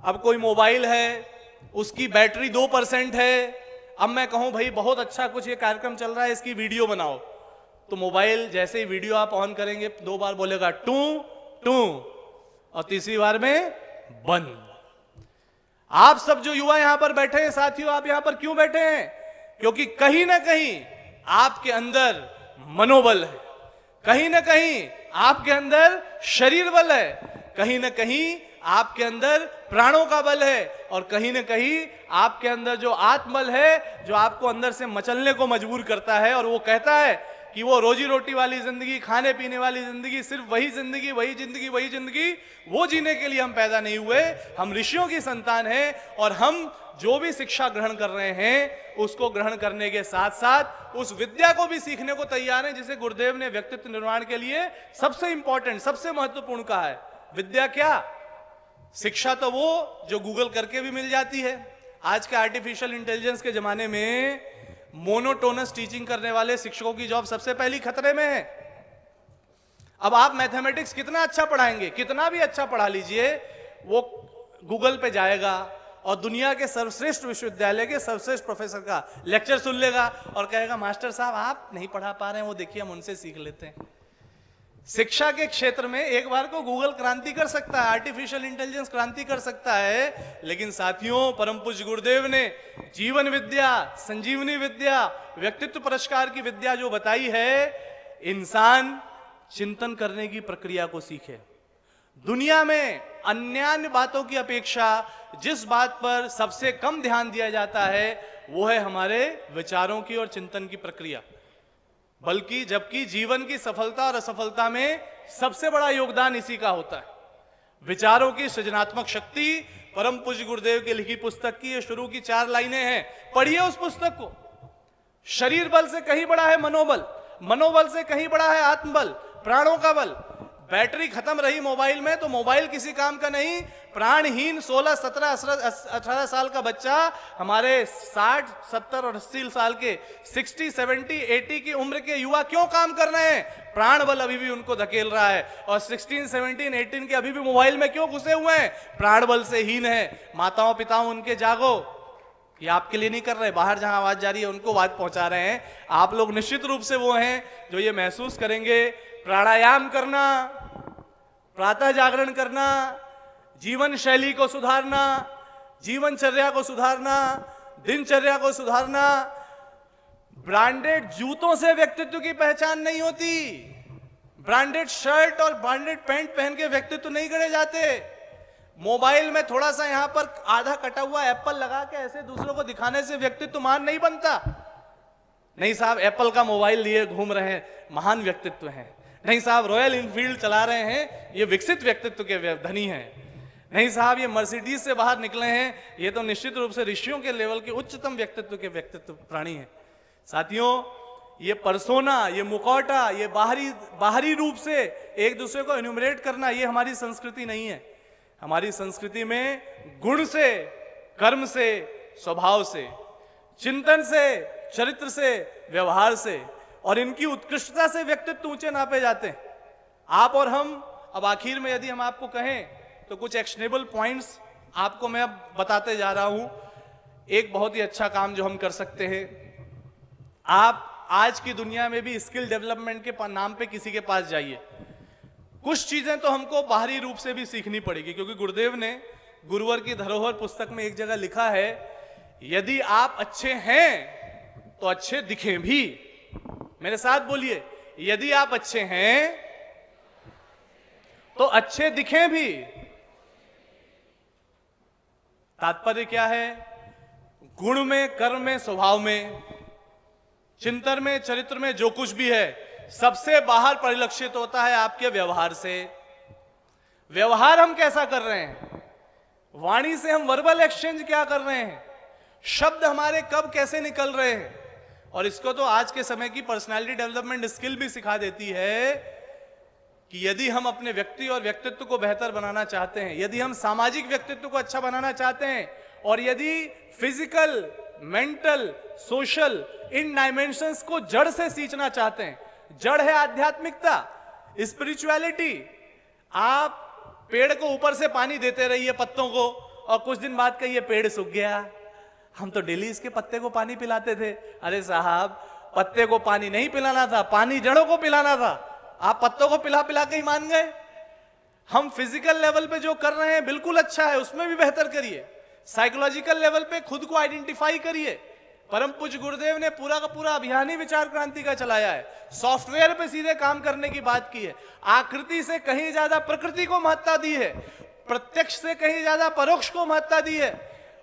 अब कोई मोबाइल है, उसकी बैटरी 2% है, अब मैं कहूं भाई बहुत अच्छा कुछ ये कार्यक्रम चल रहा है, इसकी वीडियो बनाओ, तो मोबाइल जैसे ही वीडियो आप ऑन करेंगे 2 बार बोलेगा टू टू और तीसरी बार में बंद। आप सब जो युवा यहां पर बैठे हैं साथियों, आप यहां पर क्यों बैठे हैं? क्योंकि कहीं ना कहीं आपके अंदर मनोबल है, कहीं ना कहीं आपके अंदर शरीर बल है, कहीं ना कहीं आपके अंदर प्राणों का बल है और कहीं ना कहीं आपके अंदर जो आत्मबल है जो आपको अंदर से मचलने को मजबूर करता है और वो कहता है कि वो रोजी रोटी वाली जिंदगी, खाने पीने वाली जिंदगी, सिर्फ वही जिंदगी, वही जिंदगी, वही जिंदगी, वो जीने के लिए हम पैदा नहीं हुए। हम ऋषियों की संतान हैं और हम जो भी शिक्षा ग्रहण कर रहे हैं उसको ग्रहण करने के साथ साथ उस विद्या को भी सीखने को तैयार हैं जिसे गुरुदेव ने व्यक्तित्व निर्माण के लिए सबसे इंपॉर्टेंट, सबसे महत्वपूर्ण कहा है। विद्या क्या? शिक्षा तो वो जो गूगल करके भी मिल जाती है। आज के आर्टिफिशियल इंटेलिजेंस के जमाने में मोनोटोनस टीचिंग करने वाले शिक्षकों की जॉब सबसे पहली खतरे में है। अब आप मैथमेटिक्स कितना अच्छा पढ़ाएंगे, कितना भी अच्छा पढ़ा लीजिए, वो गूगल पे जाएगा और दुनिया के सर्वश्रेष्ठ विश्वविद्यालय के सर्वश्रेष्ठ प्रोफेसर का लेक्चर सुन लेगा और कहेगा मास्टर साहब आप नहीं पढ़ा पा रहे हैं, वो देखिए हम उनसे सीख लेते हैं। शिक्षा के क्षेत्र में एक बार को गूगल क्रांति कर सकता है, आर्टिफिशियल इंटेलिजेंस क्रांति कर सकता है, लेकिन साथियों परम पूज्य गुरुदेव ने जीवन विद्या, संजीवनी विद्या, व्यक्तित्व पुरस्कार की विद्या जो बताई है, इंसान चिंतन करने की प्रक्रिया को सीखे। दुनिया में अन्य बातों की अपेक्षा जिस बात पर सबसे कम ध्यान दिया जाता है वो है हमारे विचारों की और चिंतन की प्रक्रिया। बल्कि जबकि जीवन की सफलता और असफलता में सबसे बड़ा योगदान इसी का होता है। विचारों की सृजनात्मक शक्ति परम पूज्य गुरुदेव की लिखी पुस्तक की ये शुरू की 4 लाइनें हैं, पढ़िए उस पुस्तक को। शरीर बल से कहीं बड़ा है मनोबल, मनोबल से कहीं बड़ा है आत्मबल, प्राणों का बल। बैटरी खत्म रही मोबाइल में तो मोबाइल किसी काम का नहीं। प्राणहीन 16, 17, 18 साल का बच्चा हमारे 60, 70 और 80 साल के 60, 70, 80 की उम्र के युवा क्यों काम कर रहे हैं? प्राण बल अभी भी उनको धकेल रहा है। और 16, 17, 18 के अभी भी मोबाइल में क्यों घुसे हुए हैं? प्राण बल से हीन है। माताओं पिताओं उनके जागो, ये आपके लिए नहीं कर रहे, बाहर जहां आवाज जा रही है उनको आवाज पहुंचा रहे हैं। आप लोग निश्चित रूप से वो हैं जो ये महसूस करेंगे। प्राणायाम करना, प्रातः जागरण करना, जीवन शैली को सुधारना, जीवनचर्या को सुधारना, दिनचर्या को सुधारना। ब्रांडेड जूतों से व्यक्तित्व की पहचान नहीं होती। ब्रांडेड शर्ट और ब्रांडेड पैंट पहन के व्यक्तित्व नहीं गढ़े जाते। मोबाइल में थोड़ा सा यहां पर आधा कटा हुआ एप्पल लगा के ऐसे दूसरों को दिखाने से व्यक्तित्व महान नहीं बनता। नहीं साहब एप्पल का मोबाइल लिए घूम रहे हैं, महान व्यक्तित्व हैं। नहीं साहब रॉयल इनफील्ड चला रहे हैं, ये विकसित व्यक्तित्व के धनी हैं। नहीं साहब ये मर्सिडीज से बाहर निकले हैं, ये तो निश्चित रूप से ऋषियों के लेवल के उच्चतम व्यक्तित्व के व्यक्तित्व प्राणी हैं। साथियों ये पर्सोना, ये मुखौटा, ये बाहरी रूप से एक दूसरे को एन्यूमरेट करना, ये हमारी संस्कृति नहीं है। हमारी संस्कृति में गुण से, कर्म से, स्वभाव से, चिंतन से, चरित्र से, व्यवहार से और इनकी उत्कृष्टता से व्यक्तित्व ऊंचे नापे जाते हैं। आप और हम, अब आखिर में यदि हम आपको कहें तो कुछ एक्शनेबल पॉइंट्स आपको मैं अब बताते जा रहा हूं। एक बहुत ही अच्छा काम जो हम कर सकते हैं, आप आज की दुनिया में भी स्किल डेवलपमेंट के नाम पे किसी के पास जाइए। कुछ चीजें तो हमको बाहरी रूप से भी सीखनी पड़ेगी, क्योंकि गुरुदेव ने गुरुवर की धरोहर पुस्तक में एक जगह लिखा है, यदि आप अच्छे हैं तो अच्छे दिखें भी। मेरे साथ बोलिए, यदि आप अच्छे हैं तो अच्छे दिखें भी। तात्पर्य क्या है? गुण में, कर्म में, स्वभाव में, चिंतन में, चरित्र में जो कुछ भी है सबसे बाहर परिलक्षित होता है आपके व्यवहार से। व्यवहार हम कैसा कर रहे हैं, वाणी से हम वर्बल एक्सचेंज क्या कर रहे हैं, शब्द हमारे कब कैसे निकल रहे हैं। और इसको तो आज के समय की पर्सनालिटी डेवलपमेंट स्किल भी सिखा देती है कि यदि हम अपने व्यक्ति और व्यक्तित्व को बेहतर बनाना चाहते हैं, यदि हम सामाजिक व्यक्तित्व को अच्छा बनाना चाहते हैं और यदि फिजिकल, मेंटल, सोशल इन डायमेंशंस को जड़ से सींचना चाहते हैं, जड़ है आध्यात्मिकता, स्पिरिचुअलिटी। आप पेड़ को ऊपर से पानी देते रहिए पत्तों को और कुछ दिन बाद कहिए पेड़ सूख गया, हम तो डेली इसके पत्ते को पानी पिलाते थे। अरे साहब पत्ते को पानी नहीं पिलाना था, पानी जड़ों को पिलाना था। आप पत्तों को पिला पिला के ही मान गए। हम फिजिकल लेवल पे जो कर रहे हैं बिल्कुल अच्छा है, उसमें भी बेहतर करिए। साइकोलॉजिकल लेवल पे खुद को आइडेंटिफाई करिए। परम पूज्य गुरुदेव ने पूरा का पूरा अभियान ही विचार क्रांति का चलाया है। सॉफ्टवेयर पे सीधे काम करने की बात की है। आकृति से कहीं ज्यादा प्रकृति को महत्ता दी है। प्रत्यक्ष से कहीं ज्यादा परोक्ष को महत्ता दी है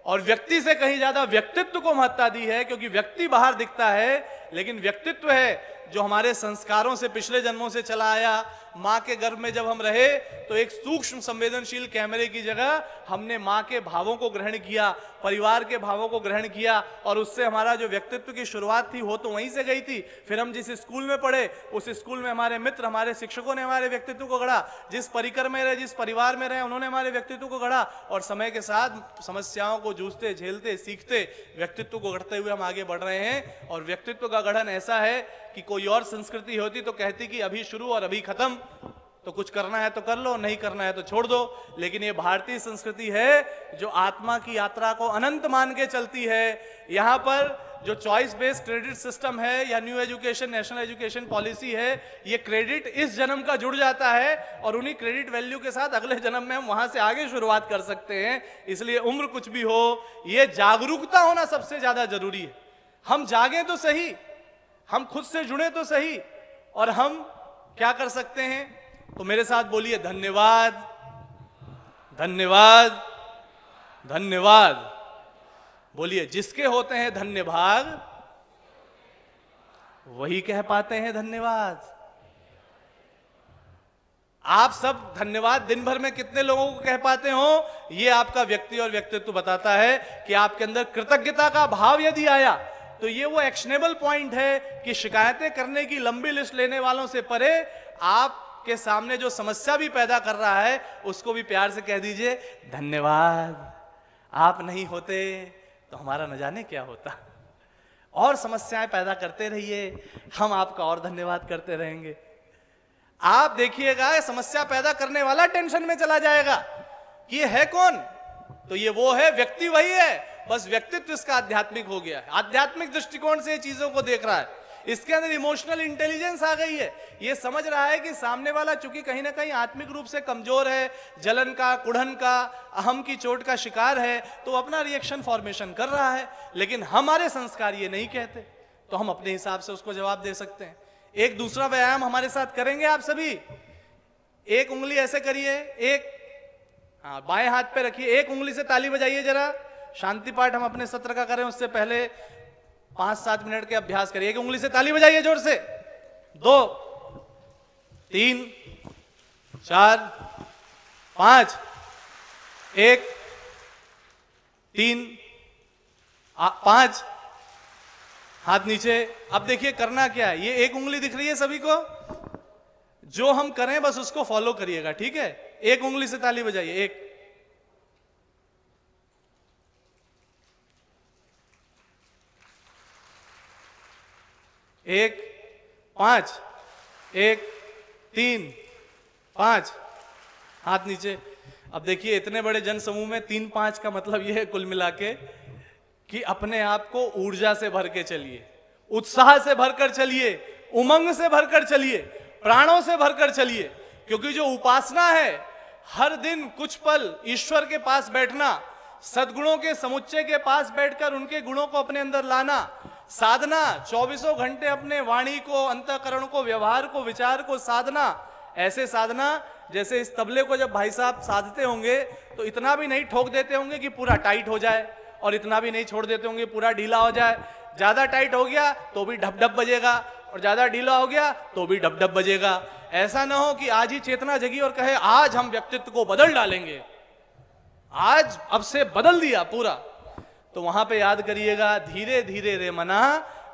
और व्यक्ति से कहीं ज्यादा व्यक्तित्व को महत्ता दी है, क्योंकि व्यक्ति बाहर दिखता है लेकिन व्यक्तित्व है जो हमारे संस्कारों से पिछले जन्मों से चला आया। माँ के गर्भ में जब हम रहे तो एक सूक्ष्म संवेदनशील कैमरे की जगह हमने माँ के भावों को ग्रहण किया, परिवार के भावों को ग्रहण किया और उससे हमारा जो व्यक्तित्व की शुरुआत थी वो तो वहीं से गई थी। फिर हम जिस स्कूल में पढ़े उस स्कूल में हमारे मित्र, हमारे शिक्षकों ने हमारे व्यक्तित्व को गढ़ा, जिस परिकर में रहे, जिस परिवार में रहे, उन्होंने हमारे व्यक्तित्व को गढ़ा और समय के साथ समस्याओं को जूझते, झेलते, सीखते व्यक्तित्व को गढ़ते हुए हम आगे बढ़ रहे हैं। और व्यक्तित्व का गठन ऐसा है कि कोई और संस्कृति होती तो कहती कि अभी शुरू और अभी खत्म, तो कुछ करना है तो कर लो, नहीं करना है तो छोड़ दो। लेकिन ये भारतीय संस्कृति है जो आत्मा की यात्रा को अनंत मान के चलती है। यहाँ पर जो चॉइस बेस्ड क्रेडिट सिस्टम है या new education, national education policy है, ये क्रेडिट इस जन्म का जुड़ जाता है और उन्हीं क्रेडिट वैल्यू के साथ अगले जन्म में हम वहां से आगे शुरुआत कर सकते हैं। इसलिए उम्र कुछ भी हो, ये जागरूकता होना सबसे ज्यादा जरूरी है। हम जागे तो सही, हम खुद से जुड़े तो सही, और हम क्या कर सकते हैं? तो मेरे साथ बोलिए धन्यवाद, धन्यवाद, धन्यवाद। बोलिए, जिसके होते हैं धन्य भाग वही कह पाते हैं धन्यवाद। आप सब धन्यवाद दिन भर में कितने लोगों को कह पाते हो, ये आपका व्यक्ति और व्यक्तित्व बताता है कि आपके अंदर कृतज्ञता का भाव यदि आया तो ये वो एक्शनेबल पॉइंट है कि शिकायतें करने की लंबी लिस्ट लेने वालों से परे आपके सामने जो समस्या भी पैदा कर रहा है उसको भी प्यार से कह दीजिए धन्यवाद। आप नहीं होते तो हमारा न जाने क्या होता। और समस्याएं पैदा करते रहिए, हम आपका और धन्यवाद करते रहेंगे। आप देखिएगा समस्या पैदा करने वाला टेंशन में चला जाएगा कि ये है कौन, तो ये वो है, व्यक्ति वही है, बस व्यक्तित्व इसका आध्यात्मिक हो गया है, आध्यात्मिक दृष्टिकोण से चीजों को देख रहा है, इसके अंदर इमोशनल इंटेलिजेंस आ गई है। ये समझ रहा है कि सामने वाला चूंकि कहीं ना कहीं आत्मिक रूप से कमजोर है, जलन का, कुढ़न का, अहम की चोट का शिकार है, तो अपना रिएक्शन फॉर्मेशन कर रहा है। लेकिन हमारे संस्कार ये नहीं कहते, तो हम अपने हिसाब से उसको जवाब दे सकते हैं। एक दूसरा व्यायाम हमारे साथ करेंगे आप सभी। एक उंगली ऐसे करिए, एक बाएं हाथ पे रखिए, एक उंगली से ताली बजाइए जरा। शांति पाठ हम अपने सत्र का करें उससे पहले 5-7 मिनट के अभ्यास करिए। एक उंगली से ताली बजाइए जोर से। 2 3 4 5 1 3 5 हाथ नीचे। अब देखिए करना क्या है, ये एक उंगली दिख रही है सभी को, जो हम करें बस उसको फॉलो करिएगा, ठीक है। एक उंगली से ताली बजाइए, 1 1 5 1 3 5 हाथ नीचे। अब देखिए इतने बड़े जन समूह में 3 5 का मतलब यह है कुल मिला के कि अपने आप को ऊर्जा से भर के चलिए, उत्साह से भरकर चलिए, उमंग से भरकर चलिए, प्राणों से भरकर चलिए। क्योंकि जो उपासना है, हर दिन कुछ पल ईश्वर के पास बैठना, सद्गुणों के समुच्चय के पास बैठकर उनके गुणों को अपने अंदर लाना, साधना, 24 घंटे अपने वाणी को, अंतःकरण को, व्यवहार को, विचार को साधना। ऐसे साधना जैसे इस तबले को जब भाई साहब साधते होंगे तो इतना भी नहीं ठोक देते होंगे कि पूरा टाइट हो जाए, और इतना भी नहीं छोड़ देते होंगे पूरा ढीला हो जाए। ज्यादा टाइट हो गया तो भी ढप ढप बजेगा, और ज्यादा ढीला हो गया तो भी ढप ढप बजेगा। ऐसा ना हो कि आज ही चेतना जगी और कहे आज हम व्यक्तित्व को बदल डालेंगे, आज अब से बदल दिया पूरा। तो वहां पे याद करिएगा, धीरे धीरे रे मना,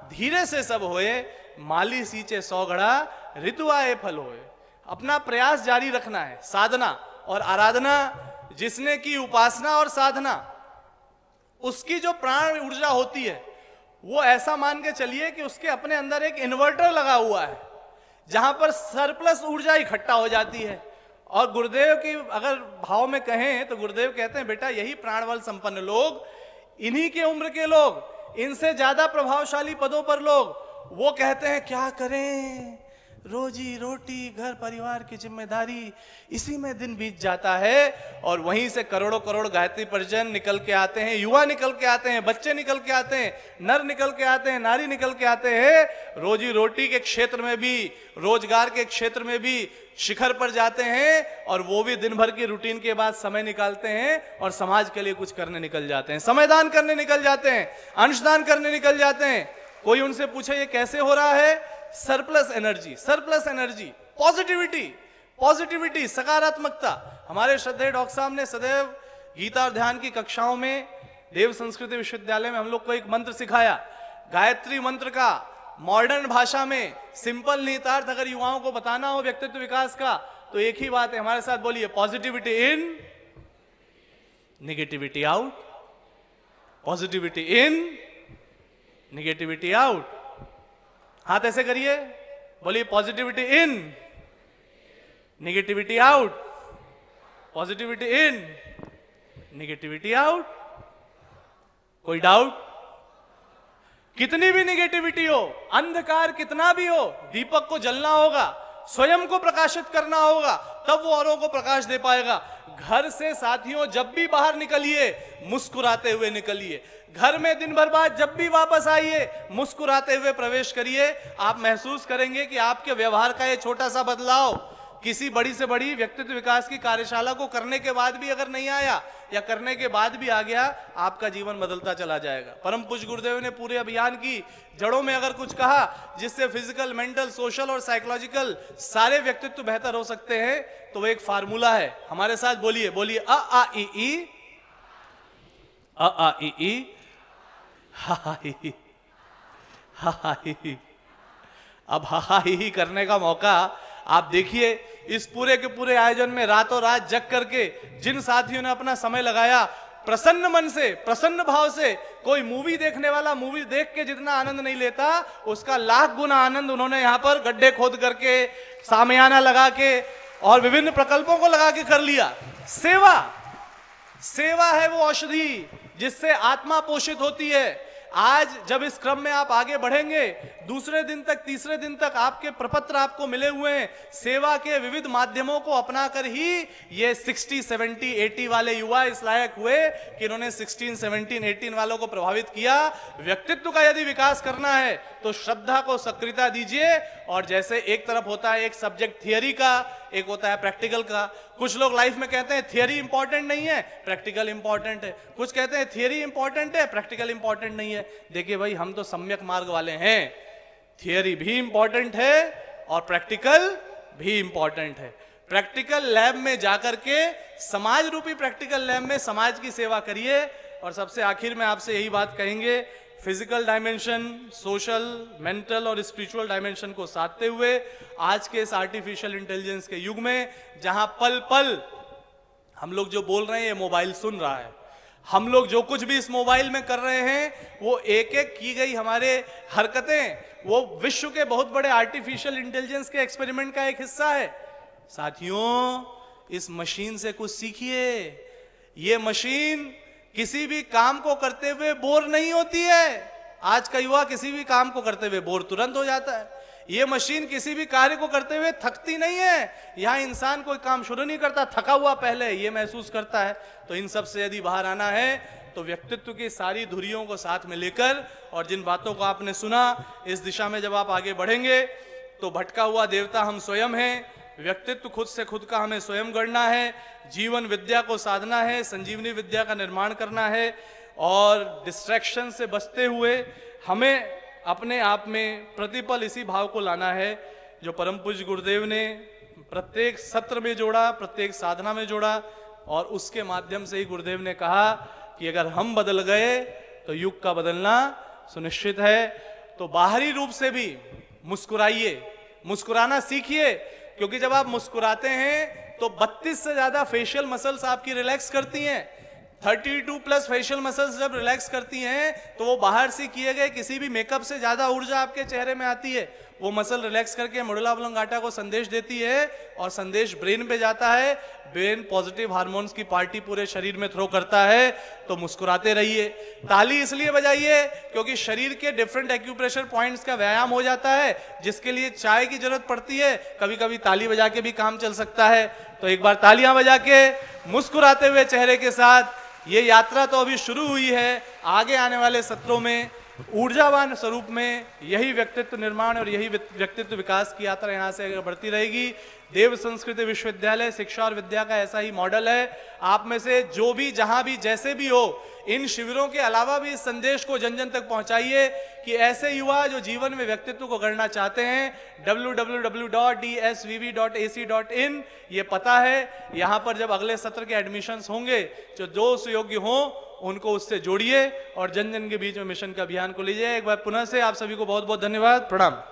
धीरे से सब होए, माली सींचे 100 घड़ा, ऋतु आए फल होए। अपना प्रयास जारी रखना है, साधना और आराधना। जिसने की उपासना और साधना, उसकी जो प्राण ऊर्जा होती है वो ऐसा मान के चलिए कि उसके अपने अंदर एक इन्वर्टर लगा हुआ है, जहां पर सरप्लस ऊर्जा इकट्ठा हो जाती है। और गुरुदेव की अगर भाव में कहें तो गुरुदेव कहते हैं, बेटा यही प्राणबल संपन्न लोग, इन्हीं के उम्र के लोग, इनसे ज्यादा प्रभावशाली पदों पर लोग, वो कहते हैं क्या करें, रोजी रोटी, घर परिवार की जिम्मेदारी, इसी में दिन बीत जाता है। और वहीं से करोड़ों करोड़ गायत्री परिजन निकल के आते हैं, युवा निकल के आते हैं, बच्चे निकल के आते हैं, नर निकल के आते हैं, नारी निकल के आते हैं। रोजी रोटी के क्षेत्र में भी, रोजगार के क्षेत्र में भी शिखर पर जाते हैं, और वो भी दिन भर की रूटीन के बाद समय निकालते हैं और समाज के लिए कुछ करने निकल जाते हैं, समयदान करने निकल जाते हैं, अंशदान करने निकल जाते हैं। कोई उनसे पूछे ये कैसे हो रहा है? Surplus energy, surplus energy, positivity, positivity, सकारात्मकता। हमारे श्रद्धेय डॉक्टर साहब ने सदैव गीता और ध्यान की कक्षाओं में देव संस्कृति विश्वविद्यालय में हम लोग को एक मंत्र सिखाया, गायत्री मंत्र का मॉडर्न भाषा में सिंपल निहितार्थ अगर युवाओं को बताना हो व्यक्तित्व विकास का, तो एक ही बात है, हमारे साथ बोलिए, positivity in, negativity out, positivity in, negativity out. हाथ ऐसे करिए, बोलिए positivity in, negativity out, positivity in, negativity out. कोई डाउट? कितनी भी नेगेटिविटी हो, अंधकार कितना भी हो, दीपक को जलना होगा, स्वयं को प्रकाशित करना होगा, तब वो औरों को प्रकाश दे पाएगा। घर से साथियों जब भी बाहर निकलिए मुस्कुराते हुए निकलिए, घर में दिन भर बाद जब भी वापस आइए मुस्कुराते हुए प्रवेश करिए। आप महसूस करेंगे कि आपके व्यवहार का ये छोटा सा बदलाव किसी बड़ी से बड़ी व्यक्तित्व विकास की कार्यशाला को करने के बाद भी अगर नहीं आया या करने के बाद भी आ गया, आपका जीवन बदलता चला जाएगा। परम पूज्य गुरुदेव ने पूरे अभियान की जड़ों में अगर कुछ कहा जिससे फिजिकल, मेंटल, सोशल और साइकोलॉजिकल सारे व्यक्तित्व बेहतर हो सकते हैं, तो वो एक फार्मूला है। हमारे साथ बोलिए, बोलिए, अ आ ई ई, अ आ ई ई, हा हा ही ही, हा हा ही ही। अब हा हा ही ही करने का मौका आप देखिए, इस पूरे के पूरे आयोजन में रातों रात जग करके जिन साथियों ने अपना समय लगाया, प्रसन्न मन से, प्रसन्न भाव से, कोई मूवी देखने वाला मूवी देख के जितना आनंद नहीं लेता, उसका लाख गुना आनंद उन्होंने यहां पर गड्ढे खोद करके, सामियाना लगा के और विभिन्न प्रकल्पों को लगा के कर लिया। सेवा, सेवा है वो औषधि जिससे आत्मा पोषित होती है। आज जब इस क्रम में आप आगे बढ़ेंगे, दूसरे दिन तक, तीसरे दिन तक आपके प्रपत्र आपको मिले हुए हैं। सेवा के विविध माध्यमों को अपनाकर ही ये 60, 70, 80 वाले युवा इस लायक हुए कि इन्होंने 16, 17, 18 वालों को प्रभावित किया। व्यक्तित्व का यदि विकास करना है तो श्रद्धा को सक्रियता दीजिए। और जैसे एक तरफ होता है एक सब्जेक्ट थियरी का, एक होता है प्रैक्टिकल का। कुछ लोग लाइफ में कहते हैं थियरी इंपॉर्टेंट नहीं है, प्रैक्टिकल इंपॉर्टेंट है। कुछ कहते हैं थियरी इंपॉर्टेंट है, प्रैक्टिकल इंपॉर्टेंट नहीं है। देखिए भाई, हम तो सम्यक मार्ग वाले हैं। थियरी भी इंपॉर्टेंट है और प्रैक्टिकल भी इंपॉर्टेंट है। प्रैक्टिकल लैब में जाकर के, समाज रूपी प्रैक्टिकल लैब में समाज की सेवा करिए। और सबसे आखिर में आपसे यही बात कहेंगे, फिजिकल डायमेंशन, सोशल, मेंटल और स्पिरिचुअल डायमेंशन को साधते हुए आज के इस आर्टिफिशियल इंटेलिजेंस के युग में, जहां पल पल हम लोग जो बोल रहे हैं ये मोबाइल सुन रहा है, हम लोग जो कुछ भी इस मोबाइल में कर रहे हैं वो एक एक की गई हमारे हरकतें, वो विश्व के बहुत बड़े आर्टिफिशियल इंटेलिजेंस के एक्सपेरिमेंट का एक हिस्सा है। साथियों, इस मशीन से कुछ सीखिए। ये मशीन किसी भी काम को करते हुए बोर नहीं होती है। आज का युवा किसी भी काम को करते हुए बोर तुरंत हो जाता है। ये मशीन किसी भी कार्य को करते हुए थकती नहीं है। यहां इंसान कोई काम शुरू नहीं करता थका हुआ पहले ये महसूस करता है। तो इन सब से यदि बाहर आना है तो व्यक्तित्व की सारी धुरियों को साथ में लेकर, और जिन बातों को आपने सुना, इस दिशा में जब आप आगे बढ़ेंगे तो भटका हुआ देवता हम स्वयं हैं। व्यक्तित्व खुद से खुद का हमें स्वयं गढ़ना है, जीवन विद्या को साधना है, संजीवनी विद्या का निर्माण करना है, और डिस्ट्रैक्शन से बचते हुए हमें अपने आप में प्रतिपल इसी भाव को लाना है जो परम पूज्य गुरुदेव ने प्रत्येक सत्र में जोड़ा, प्रत्येक साधना में जोड़ा। और उसके माध्यम से ही गुरुदेव ने कहा कि अगर हम बदल गए तो युग का बदलना सुनिश्चित है। तो बाहरी रूप से भी मुस्कुराइए, मुस्कुराना सीखिए, क्योंकि जब आप मुस्कुराते हैं तो 32 से ज्यादा फेशियल मसल्स आपकी रिलैक्स करती हैं। 32 प्लस फेशियल मसल्स जब रिलैक्स करती हैं तो वो बाहर से किए गए किसी भी मेकअप से ज्यादा ऊर्जा आपके चेहरे में आती है। वो मसल रिलैक्स करके मेडुला ऑब्लोंगाटा को संदेश देती है और संदेश ब्रेन पे जाता है, ब्रेन पॉजिटिव हार्मोन्स की पार्टी पूरे शरीर में थ्रो करता है। तो मुस्कुराते रहिए। ताली इसलिए बजाइए क्योंकि शरीर के डिफरेंट एक्यूप्रेशर पॉइंट्स का व्यायाम हो जाता है, जिसके लिए चाय की जरूरत पड़ती है, कभी कभी ताली बजा के भी काम चल सकता है। तो एक बार तालियां बजा के मुस्कुराते हुए चेहरे के साथ, ये यात्रा तो अभी शुरू हुई है, आगे आने वाले सत्रों में ऊर्जावान स्वरूप में यही व्यक्तित्व निर्माण और यही व्यक्तित्व विकास की यात्रा यहाँ से आगे बढ़ती रहेगी। देव संस्कृति विश्वविद्यालय शिक्षा और विद्या का ऐसा ही मॉडल है। आप में से जो भी जहां भी जैसे भी हो, इन शिविरों के अलावा भी इस संदेश को जन जन तक पहुंचाइए कि ऐसे युवा जो जीवन में व्यक्तित्व को गढ़ना चाहते हैं, www.dsvv.ac.in ये पता है। यहां पर जब अगले सत्र के एडमिशन्स होंगे, जो सुयोग्य हों उनको उससे जोड़िए और जन जन के बीच में मिशन का अभियान को लीजिए। एक बार पुनः से आप सभी को बहुत बहुत धन्यवाद, प्रणाम।